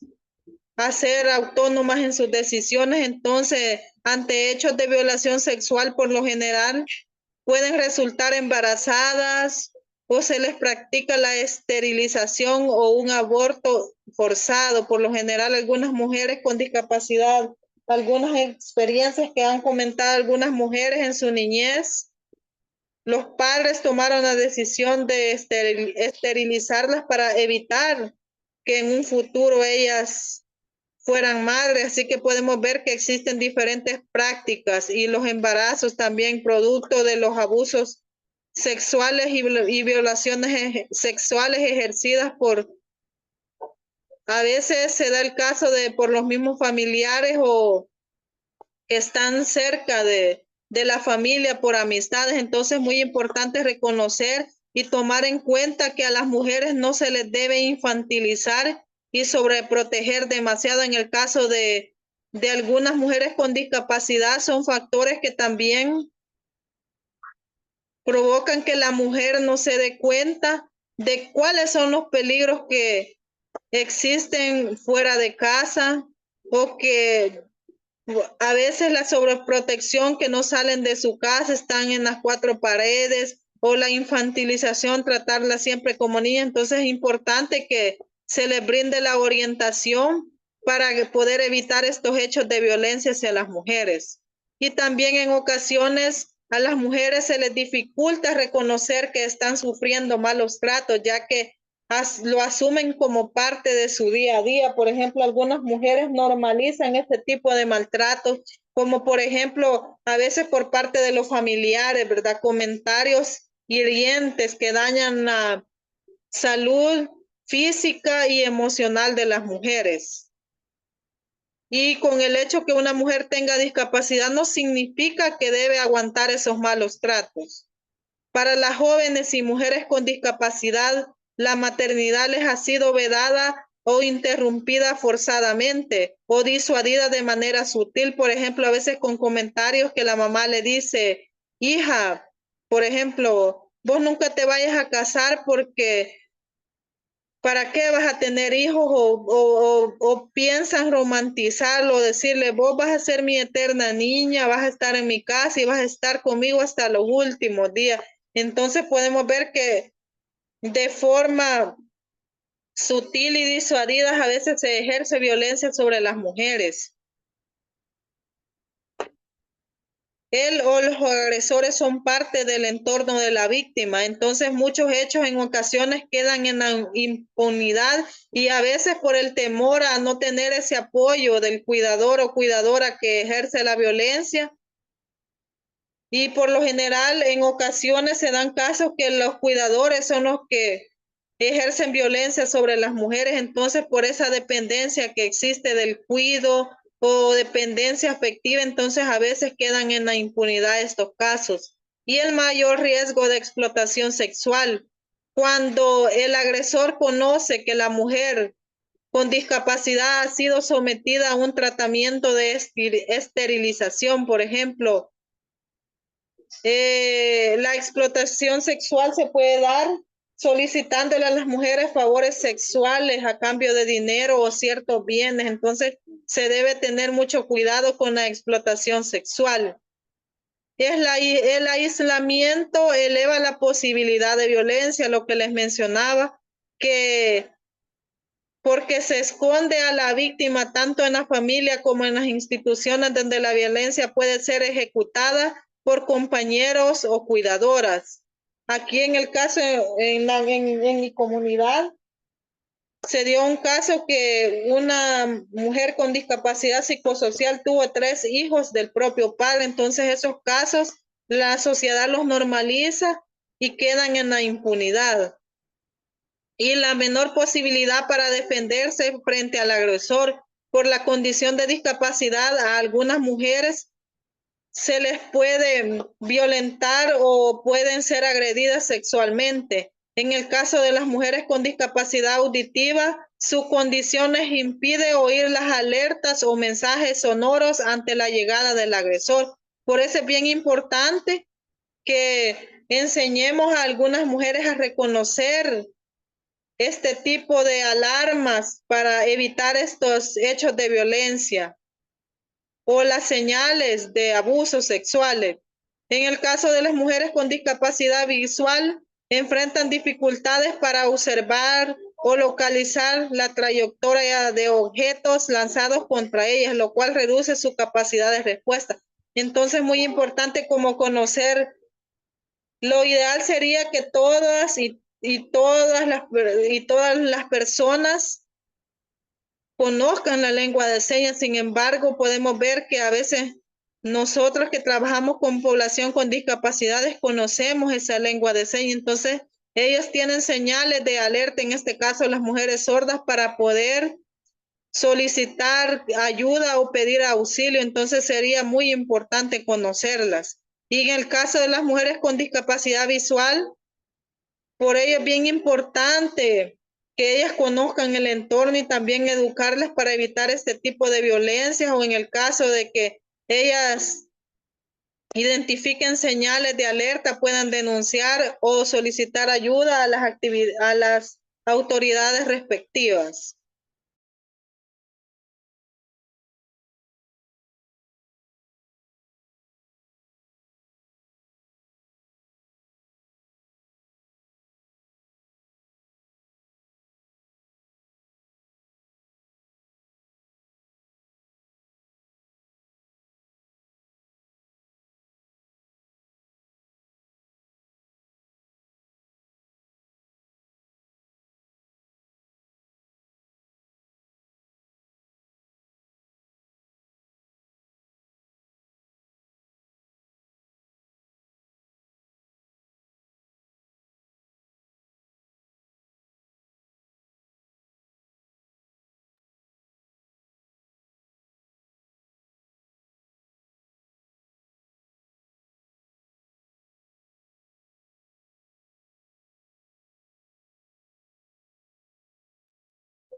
a ser autónomas en sus decisiones. Entonces, ante hechos de violación sexual, por lo general, pueden resultar embarazadas o se les practica la esterilización o un aborto forzado. Por lo general, algunas mujeres con discapacidad, algunas experiencias que han comentado algunas mujeres en su niñez, los padres tomaron la decisión de esterilizarlas para evitar que en un futuro ellas fueran madres, así que podemos ver que existen diferentes prácticas y los embarazos también producto de los abusos sexuales y violaciones sexuales ejercidas por, a veces se da el caso de por los mismos familiares o que están cerca de la familia por amistades. Entonces es muy importante reconocer y tomar en cuenta que a las mujeres no se les debe infantilizar y sobreproteger demasiado. En el caso de algunas mujeres con discapacidad son factores que también provocan que la mujer no se dé cuenta de cuáles son los peligros que existen fuera de casa o que a veces la sobreprotección, que no salen de su casa, están en las cuatro paredes, o la infantilización, tratarla siempre como niña. Entonces es importante que se les brinde la orientación para poder evitar estos hechos de violencia hacia las mujeres. Y también en ocasiones a las mujeres se les dificulta reconocer que están sufriendo malos tratos, ya que lo asumen como parte de su día a día. Por ejemplo, algunas mujeres normalizan este tipo de maltratos, como por ejemplo, a veces por parte de los familiares, ¿verdad? Comentarios hirientes que dañan la salud física y emocional de las mujeres. Y con el hecho que una mujer tenga discapacidad no significa que debe aguantar esos malos tratos. Para las jóvenes y mujeres con discapacidad, la maternidad les ha sido vedada o interrumpida forzadamente o disuadida de manera sutil, por ejemplo, a veces con comentarios que la mamá le dice, hija, por ejemplo, vos nunca te vayas a casar porque ¿para qué vas a tener hijos? O piensan romantizarlo, decirle, vos vas a ser mi eterna niña, vas a estar en mi casa y vas a estar conmigo hasta los últimos días. Entonces podemos ver que de forma sutil y disuadidas, a veces se ejerce violencia sobre las mujeres. Él o los agresores son parte del entorno de la víctima, entonces muchos hechos en ocasiones quedan en la impunidad y a veces por el temor a no tener ese apoyo del cuidador o cuidadora que ejerce la violencia. Y por lo general en ocasiones se dan casos que los cuidadores son los que ejercen violencia sobre las mujeres, entonces por esa dependencia que existe del cuido o dependencia afectiva, entonces a veces quedan en la impunidad estos casos. Y el mayor riesgo de explotación sexual, cuando el agresor conoce que la mujer con discapacidad ha sido sometida a un tratamiento de esterilización, por ejemplo, la explotación sexual se puede dar solicitándole a las mujeres favores sexuales a cambio de dinero o ciertos bienes. Entonces, se debe tener mucho cuidado con la explotación sexual. El aislamiento eleva la posibilidad de violencia, lo que les mencionaba, que porque se esconde a la víctima tanto en la familia como en las instituciones donde la violencia puede ser ejecutada por compañeros o cuidadoras. Aquí en el caso, en mi comunidad, se dio un caso que una mujer con discapacidad psicosocial tuvo 3 hijos del propio padre, entonces esos casos la sociedad los normaliza y quedan en la impunidad y la menor posibilidad para defenderse frente al agresor. Por la condición de discapacidad, a algunas mujeres se les puede violentar o pueden ser agredidas sexualmente. En el caso de las mujeres con discapacidad auditiva, su condición les impide oír las alertas o mensajes sonoros ante la llegada del agresor. Por eso es bien importante que enseñemos a algunas mujeres a reconocer este tipo de alarmas para evitar estos hechos de violencia o las señales de abusos sexuales. En el caso de las mujeres con discapacidad visual, enfrentan dificultades para observar o localizar la trayectoria de objetos lanzados contra ellas, lo cual reduce su capacidad de respuesta. Entonces, muy importante como conocer. Lo ideal sería que todas las personas conozcan la lengua de señas. Sin embargo, podemos ver que a veces nosotros que trabajamos con población con discapacidades conocemos esa lengua de señas. Entonces, ellos tienen señales de alerta, en este caso las mujeres sordas, para poder solicitar ayuda o pedir auxilio. Entonces, sería muy importante conocerlas. Y en el caso de las mujeres con discapacidad visual, por ello es bien importante que ellas conozcan el entorno y también educarlas para evitar este tipo de violencias, o en el caso de que ellas identifiquen señales de alerta, puedan denunciar o solicitar ayuda a las autoridades respectivas.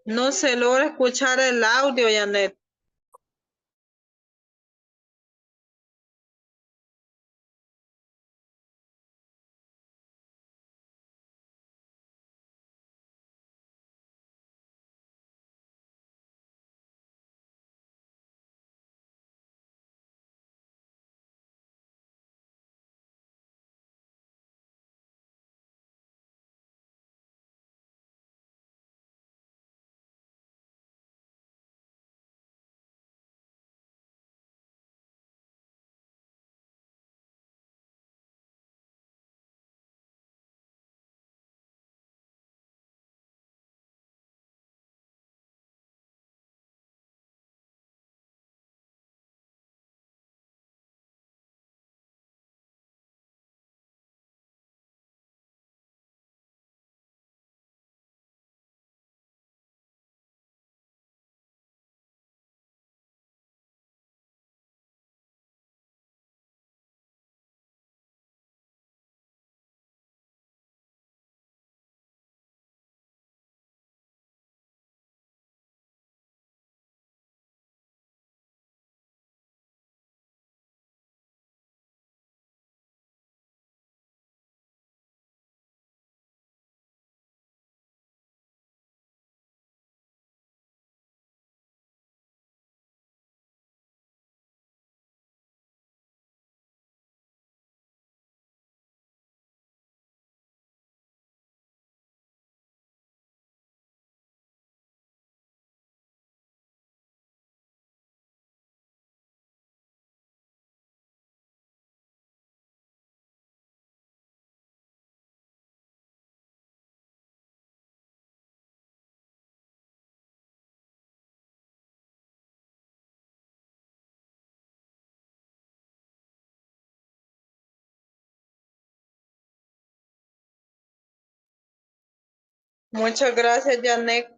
No se logra escuchar el audio, Janet. Muchas gracias, Janet.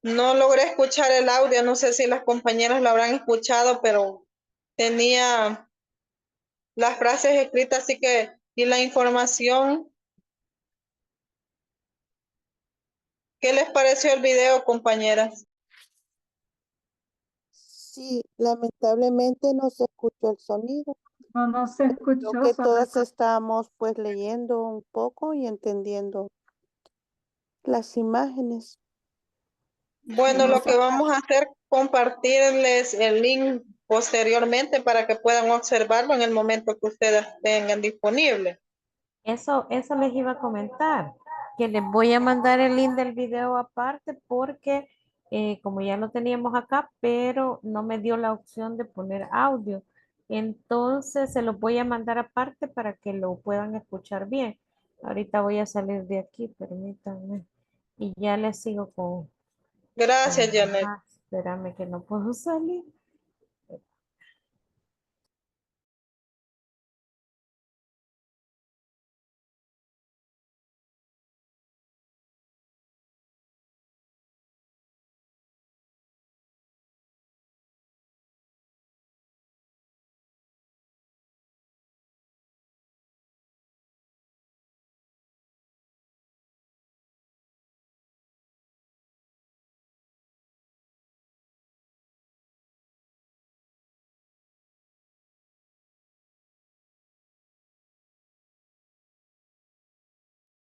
No logré escuchar el audio, no sé si las compañeras lo habrán escuchado, pero tenía las frases escritas, así que, y la información. ¿Qué les pareció el video, compañeras? Sí, lamentablemente no se escuchó el sonido. No se Creo escuchó, que solo todas estábamos pues leyendo un poco y entendiendo las imágenes. Bueno, lo que vamos a hacer, compartirles el link posteriormente para que puedan observarlo en el momento que ustedes tengan disponible. Eso les iba a comentar, que les voy a mandar el link del video aparte porque como ya lo teníamos acá, pero no me dio la opción de poner audio. Entonces se los voy a mandar aparte para que lo puedan escuchar bien. Ahorita voy a salir de aquí, permítanme. Y ya les sigo Gracias, Janet. espérame que no puedo salir.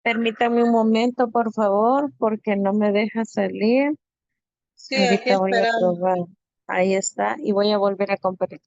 Permítame un momento, por favor, porque no me deja salir. Sí, aquí Ahorita voy a esperamos. probar. Ahí está. Y voy a volver a compartir.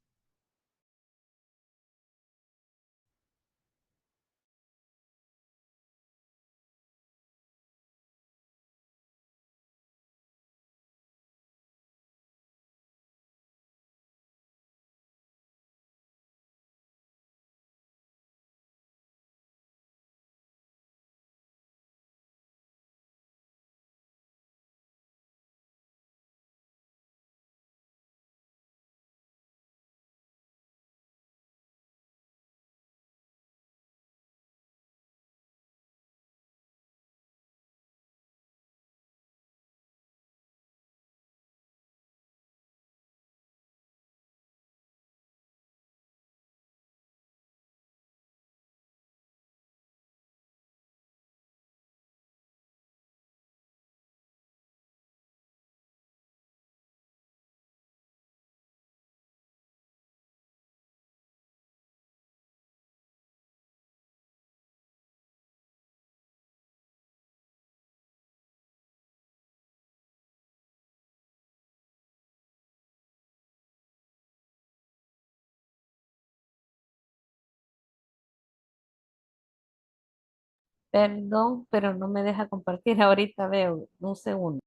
Perdón, pero no me deja compartir. Ahorita veo. Un segundo.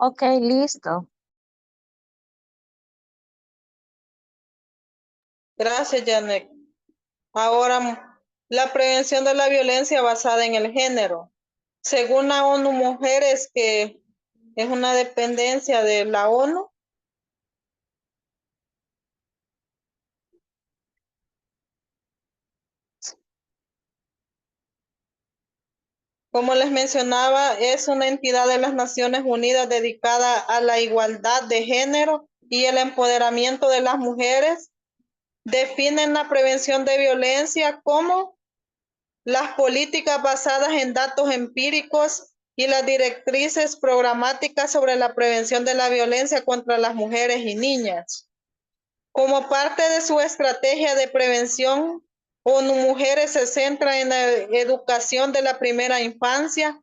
Ok, listo. Gracias, Janet. Ahora, la prevención de la violencia basada en el género. Según la ONU Mujeres, que es una dependencia de la ONU, Como les mencionaba, es una entidad de las Naciones Unidas dedicada a la igualdad de género y el empoderamiento de las mujeres. Definen la prevención de violencia como las políticas basadas en datos empíricos y las directrices programáticas sobre la prevención de la violencia contra las mujeres y niñas. Como parte de su estrategia de prevención, ONU Mujeres se centra en la educación de la primera infancia,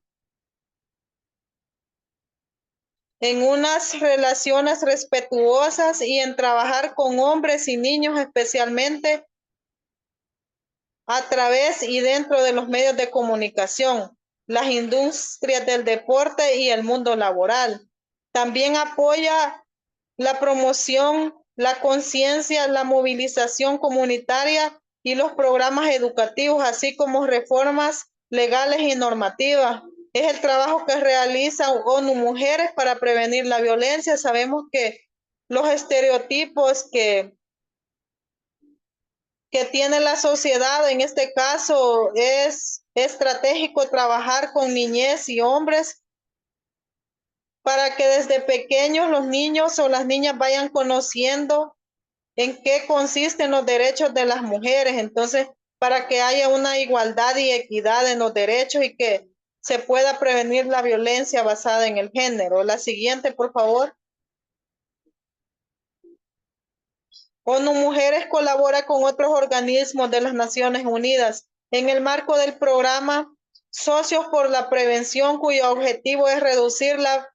en unas relaciones respetuosas y en trabajar con hombres y niños, especialmente a través y dentro de los medios de comunicación, las industrias del deporte y el mundo laboral. También apoya la promoción, la conciencia, la movilización comunitaria y los programas educativos, así como reformas legales y normativas. Es el trabajo que realiza ONU Mujeres para prevenir la violencia. Sabemos que los estereotipos que tiene la sociedad, en este caso, es estratégico trabajar con niñez y hombres para que desde pequeños los niños o las niñas vayan conociendo en qué consisten los derechos de las mujeres. Entonces, para que haya una igualdad y equidad en los derechos y que se pueda prevenir la violencia basada en el género. La siguiente, por favor. ONU Mujeres colabora con otros organismos de las Naciones Unidas en el marco del programa Socios por la Prevención, cuyo objetivo es reducir la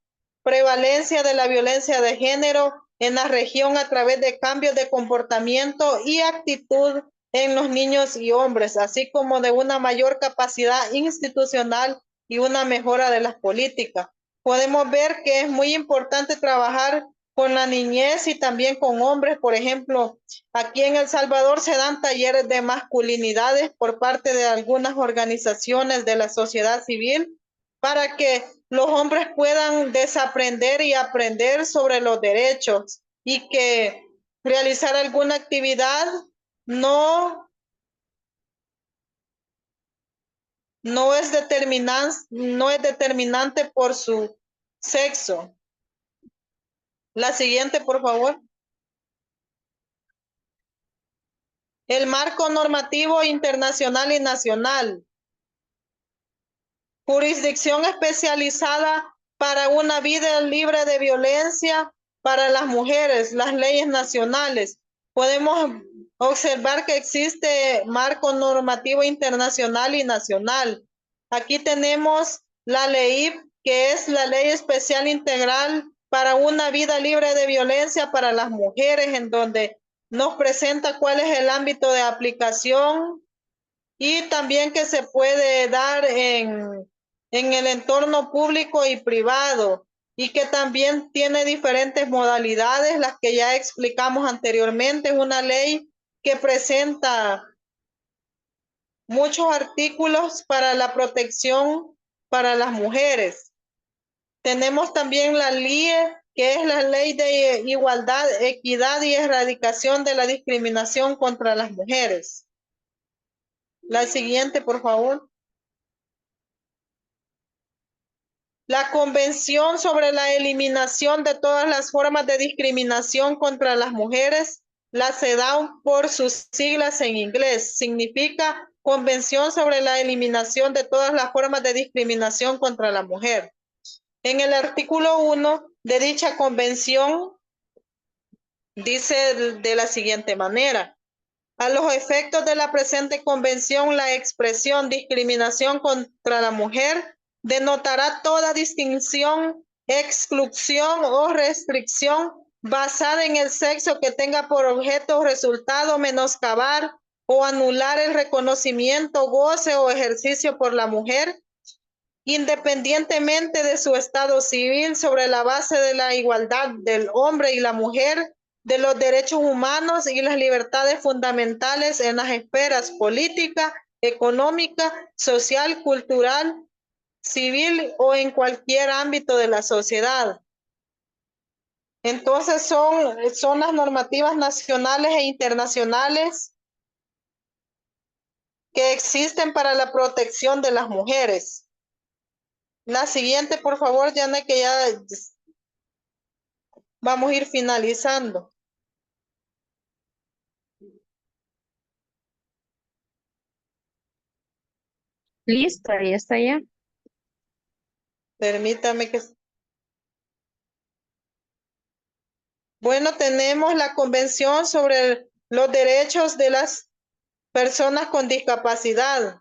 prevalencia de la violencia de género en la región a través de cambios de comportamiento y actitud en los niños y hombres, así como de una mayor capacidad institucional y una mejora de las políticas. Podemos ver que es muy importante trabajar con la niñez y también con hombres. Por ejemplo, aquí en El Salvador se dan talleres de masculinidades por parte de algunas organizaciones de la sociedad civil para que los hombres puedan desaprender y aprender sobre los derechos y que realizar alguna actividad no es determinante por su sexo. La siguiente, por favor. El marco normativo internacional y nacional. Jurisdicción especializada para una vida libre de violencia para las mujeres, las leyes nacionales. Podemos observar que existe marco normativo internacional y nacional. Aquí tenemos la ley, que es la Ley Especial Integral para una vida libre de violencia para las mujeres, en donde nos presenta cuál es el ámbito de aplicación y también que se puede dar en el entorno público y privado, y que también tiene diferentes modalidades, las que ya explicamos anteriormente. Es una ley que presenta muchos artículos para la protección para las mujeres. Tenemos también la LIE, que es la Ley de Igualdad, Equidad y Erradicación de la Discriminación contra las Mujeres. La siguiente, por favor. La Convención sobre la Eliminación de todas las formas de discriminación contra las mujeres, la CEDAW por sus siglas en inglés, significa Convención sobre la Eliminación de todas las formas de discriminación contra la mujer. En el artículo 1 de dicha convención dice de la siguiente manera: a los efectos de la presente convención, la expresión discriminación contra la mujer denotará toda distinción, exclusión o restricción basada en el sexo que tenga por objeto o resultado menoscabar o anular el reconocimiento, goce o ejercicio por la mujer, independientemente de su estado civil, sobre la base de la igualdad del hombre y la mujer, de los derechos humanos y las libertades fundamentales en las esferas política, económica, social, cultural, civil o en cualquier ámbito de la sociedad. Entonces son las normativas nacionales e internacionales que existen para la protección de las mujeres. La siguiente, por favor, Janet, que ya vamos a ir finalizando. Listo, ahí está ya. Permítame que... Bueno, tenemos la Convención sobre los Derechos de las Personas con Discapacidad.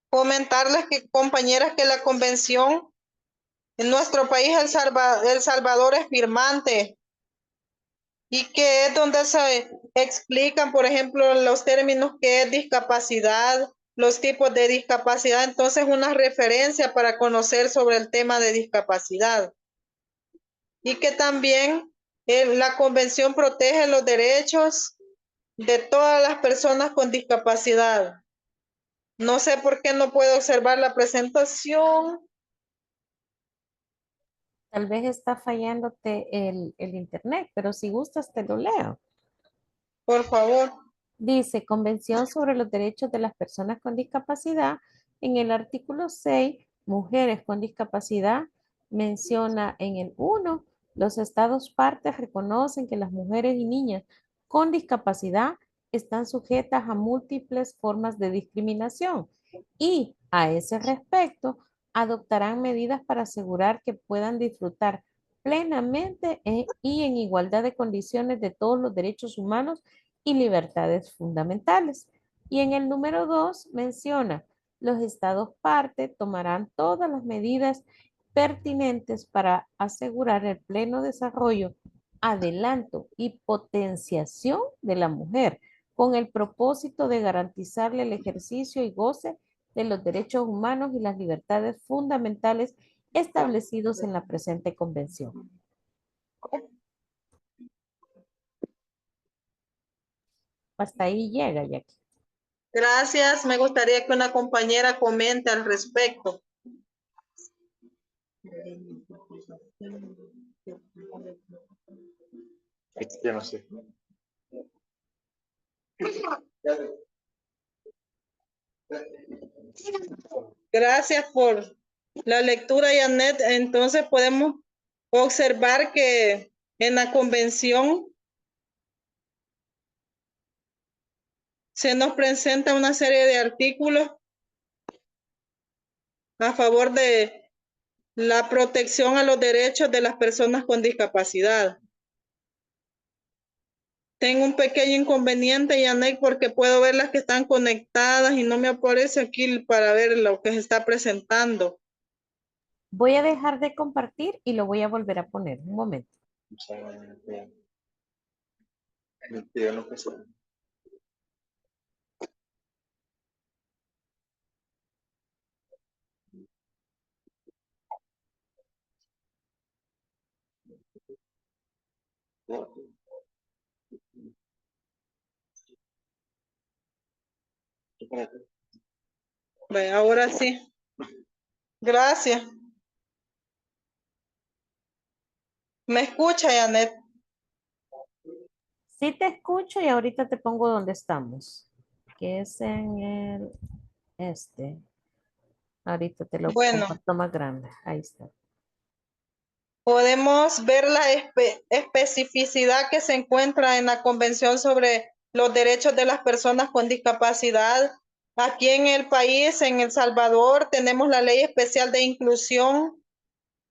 Comentarles que, compañeras, que la Convención en nuestro país, El Salvador, es firmante y que es donde se explican, por ejemplo, los términos que es discapacidad, los tipos de discapacidad. Entonces, una referencia para conocer sobre el tema de discapacidad. Y que también la Convención protege los derechos de todas las personas con discapacidad. No sé por qué no puedo observar la presentación. Tal vez está fallándote el internet, pero si gustas te lo leo. Por favor. Dice, Convención sobre los Derechos de las Personas con Discapacidad, en el artículo 6, mujeres con discapacidad, menciona en el 1, los estados partes reconocen que las mujeres y niñas con discapacidad están sujetas a múltiples formas de discriminación y a ese respecto adoptarán medidas para asegurar que puedan disfrutar plenamente y en igualdad de condiciones de todos los derechos humanos y libertades fundamentales. Y en el número 2 menciona, los estados parte tomarán todas las medidas pertinentes para asegurar el pleno desarrollo, adelanto y potenciación de la mujer, con el propósito de garantizarle el ejercicio y goce de los derechos humanos y las libertades fundamentales establecidos en la presente convención. Hasta ahí llega, Jackie. Gracias. Me gustaría que una compañera comente al respecto. Yo no sé. Gracias por la lectura, Janet. Entonces podemos observar que en la convención se nos presenta una serie de artículos a favor de la protección a los derechos de las personas con discapacidad. Tengo un pequeño inconveniente, Janet, porque puedo ver las que están conectadas y no me aparece aquí para ver lo que se está presentando. Voy a dejar de compartir y lo voy a volver a poner. Un momento. Ve, ahora sí. Gracias. ¿Me escucha, Janet? Sí te escucho y ahorita te pongo donde estamos, que es en el este. Ahorita te lo Bueno, comparto más grande. Ahí está. podemos ver la especificidad que se encuentra en la Convención sobre los Derechos de las Personas con Discapacidad. Aquí en el país, en El Salvador, tenemos la Ley Especial de Inclusión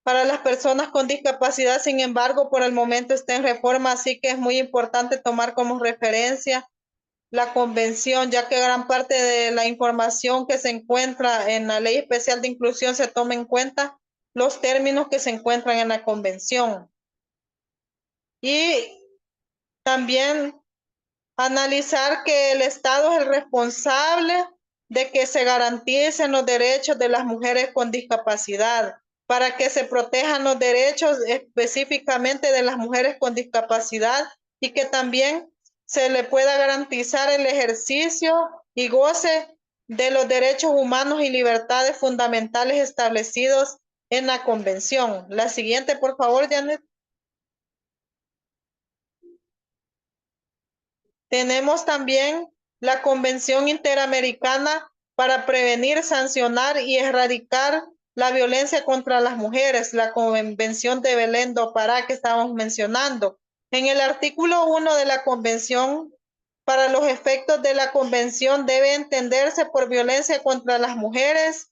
para las personas con discapacidad. Sin embargo, por el momento está en reforma, así que es muy importante tomar como referencia la convención, ya que gran parte de la información que se encuentra en la Ley Especial de Inclusión se toma en cuenta los términos que se encuentran en la convención. Y también analizar que el Estado es el responsable de que se garanticen los derechos de las mujeres con discapacidad, para que se protejan los derechos específicamente de las mujeres con discapacidad y que también se le pueda garantizar el ejercicio y goce de los derechos humanos y libertades fundamentales establecidos en la convención. La siguiente, por favor, Janet. Tenemos también la Convención Interamericana para prevenir, sancionar y erradicar la violencia contra las mujeres, la Convención de Belén do Pará que estábamos mencionando. En el artículo 1 de la Convención, para los efectos de la Convención debe entenderse por violencia contra las mujeres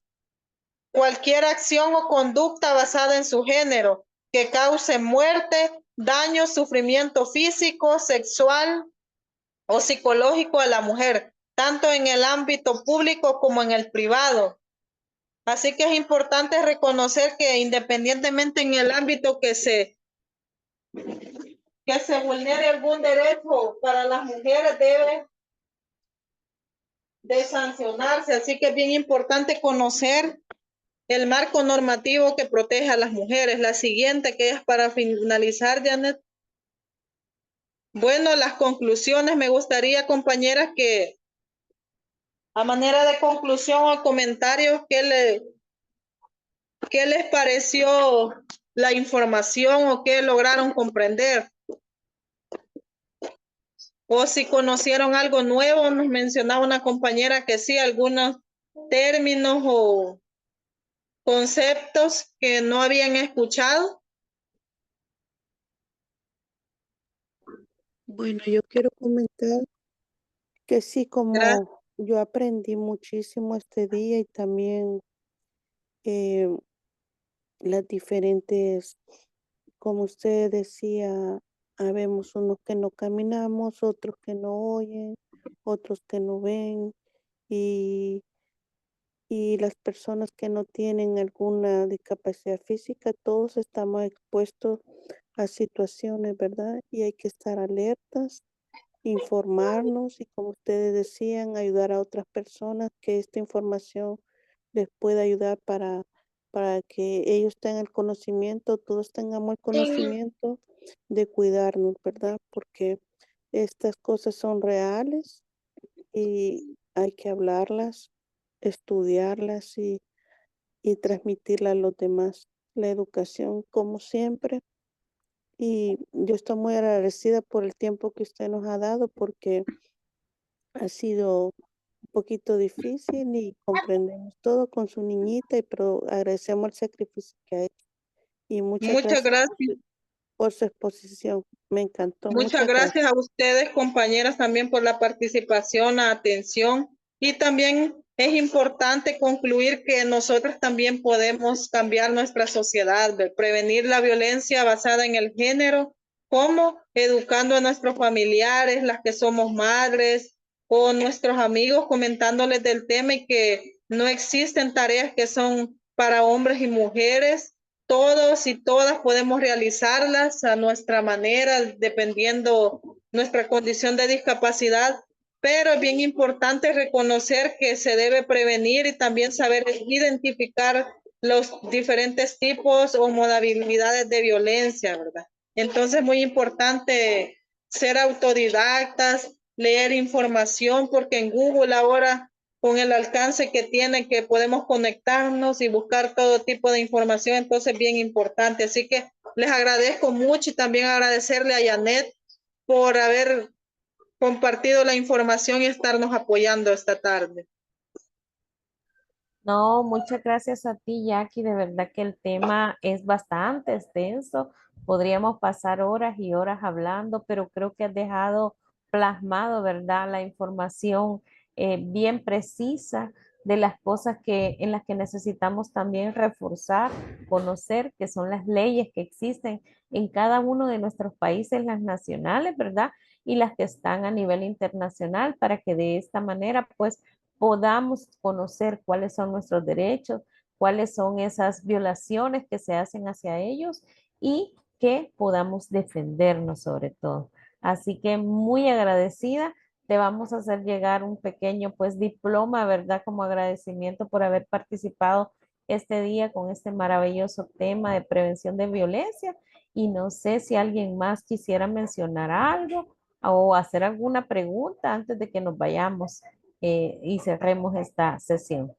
cualquier acción o conducta basada en su género que cause muerte, daño, sufrimiento físico, sexual o psicológico a la mujer, tanto en el ámbito público como en el privado. Así que es importante reconocer que independientemente en el ámbito que se vulnere algún derecho para las mujeres debe de sancionarse. Así que es bien importante conocer el marco normativo que protege a las mujeres. La siguiente, que es para finalizar, Janet. Bueno, las conclusiones, me gustaría, compañeras, que a manera de conclusión o comentarios, ¿qué les pareció la información o qué lograron comprender? O si conocieron algo nuevo, nos mencionaba una compañera que sí, algunos términos o conceptos que no habían escuchado. Bueno, yo quiero comentar que sí, Gracias. como yo aprendí muchísimo este día y también eh, las diferentes, como usted decía, habemos unos que no caminamos, otros que no oyen, otros que no ven y, y las personas que no tienen alguna discapacidad física, todos estamos expuestos a situaciones, ¿verdad? Y hay que estar alertas, informarnos y como ustedes decían, ayudar a otras personas que esta información les pueda ayudar para que ellos tengan el conocimiento, todos tengamos el conocimiento de cuidarnos, ¿verdad? Porque estas cosas son reales y hay que hablarlas, estudiarlas y transmitirlas a los demás. La educación, como siempre, y yo estoy muy agradecida por el tiempo que usted nos ha dado porque ha sido un poquito difícil y comprendemos todo con su niñita, pero agradecemos el sacrificio que ha hecho. Y muchas Muchas gracias gracias. por su exposición. Me encantó. Muchas Muchas gracias. gracias a ustedes, compañeras, también por la participación, la atención. Y también es importante concluir que nosotros también podemos cambiar nuestra sociedad, de prevenir la violencia basada en el género, como educando a nuestros familiares, las que somos madres, o nuestros amigos, comentándoles del tema y que no existen tareas que son para hombres y mujeres. Todos y todas podemos realizarlas a nuestra manera, dependiendo nuestra condición de discapacidad, pero es bien importante reconocer que se debe prevenir y también saber identificar los diferentes tipos o modalidades de violencia, ¿verdad? Entonces, muy importante ser autodidactas, leer información, porque en Google ahora con el alcance que tiene, que podemos conectarnos y buscar todo tipo de información, entonces bien importante. Así que les agradezco mucho y también agradecerle a Janet por haber compartido la información y estarnos apoyando esta tarde. No, muchas gracias a ti, Jackie. De verdad que el tema es bastante extenso. Podríamos pasar horas y horas hablando, pero creo que has dejado plasmado, ¿verdad? La información bien precisa de las cosas en las que necesitamos también reforzar, conocer, que son las leyes que existen en cada uno de nuestros países, las nacionales, ¿verdad? Y las que están a nivel internacional, para que de esta manera, pues, podamos conocer cuáles son nuestros derechos, cuáles son esas violaciones que se hacen hacia ellos y que podamos defendernos sobre todo. Así que muy agradecida. Te vamos a hacer llegar un pequeño pues diploma, ¿verdad? Como agradecimiento por haber participado este día con este maravilloso tema de prevención de violencia. Y no sé si alguien más quisiera mencionar algo o hacer alguna pregunta antes de que nos vayamos y cerremos esta sesión.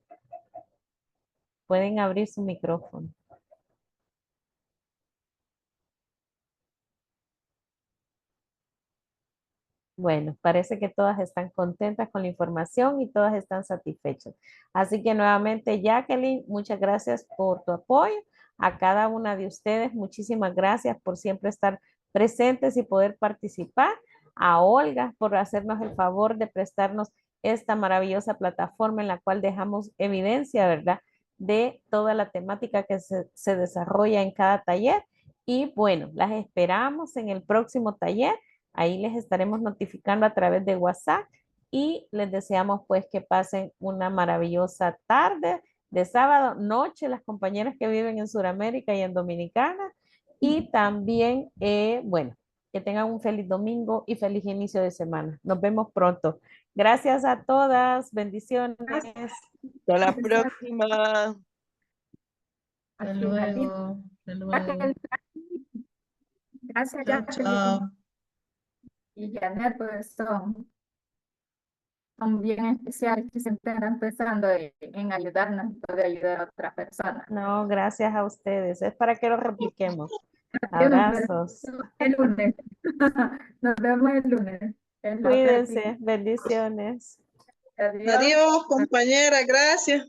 Pueden abrir su micrófono. Bueno, parece que todas están contentas con la información y todas están satisfechas. Así que nuevamente, Jacqueline, muchas gracias por tu apoyo. A cada una de ustedes, muchísimas gracias por siempre estar presentes y poder participar. A Olga por hacernos el favor de prestarnos esta maravillosa plataforma en la cual dejamos evidencia, ¿verdad? De toda la temática que se desarrolla en cada taller. Y bueno, las esperamos en el próximo taller. Ahí les estaremos notificando a través de WhatsApp y les deseamos pues que pasen una maravillosa tarde de sábado, noche, las compañeras que viven en Sudamérica y en Dominicana. Y también, bueno, que tengan un feliz domingo y feliz inicio de semana. Nos vemos pronto. Gracias a todas. Bendiciones. Hasta la próxima. Hasta luego. Gracias, Jacqueline. Y Janet, pues son bien especiales que siempre están pensando en ayudarnos y poder ayudar a otras personas. No, gracias a ustedes. Es para que lo repliquemos. Nos Abrazos. vemos el lunes. Nos vemos el lunes. En la Cuídense. Bendiciones. Adiós. Adiós, compañera, gracias.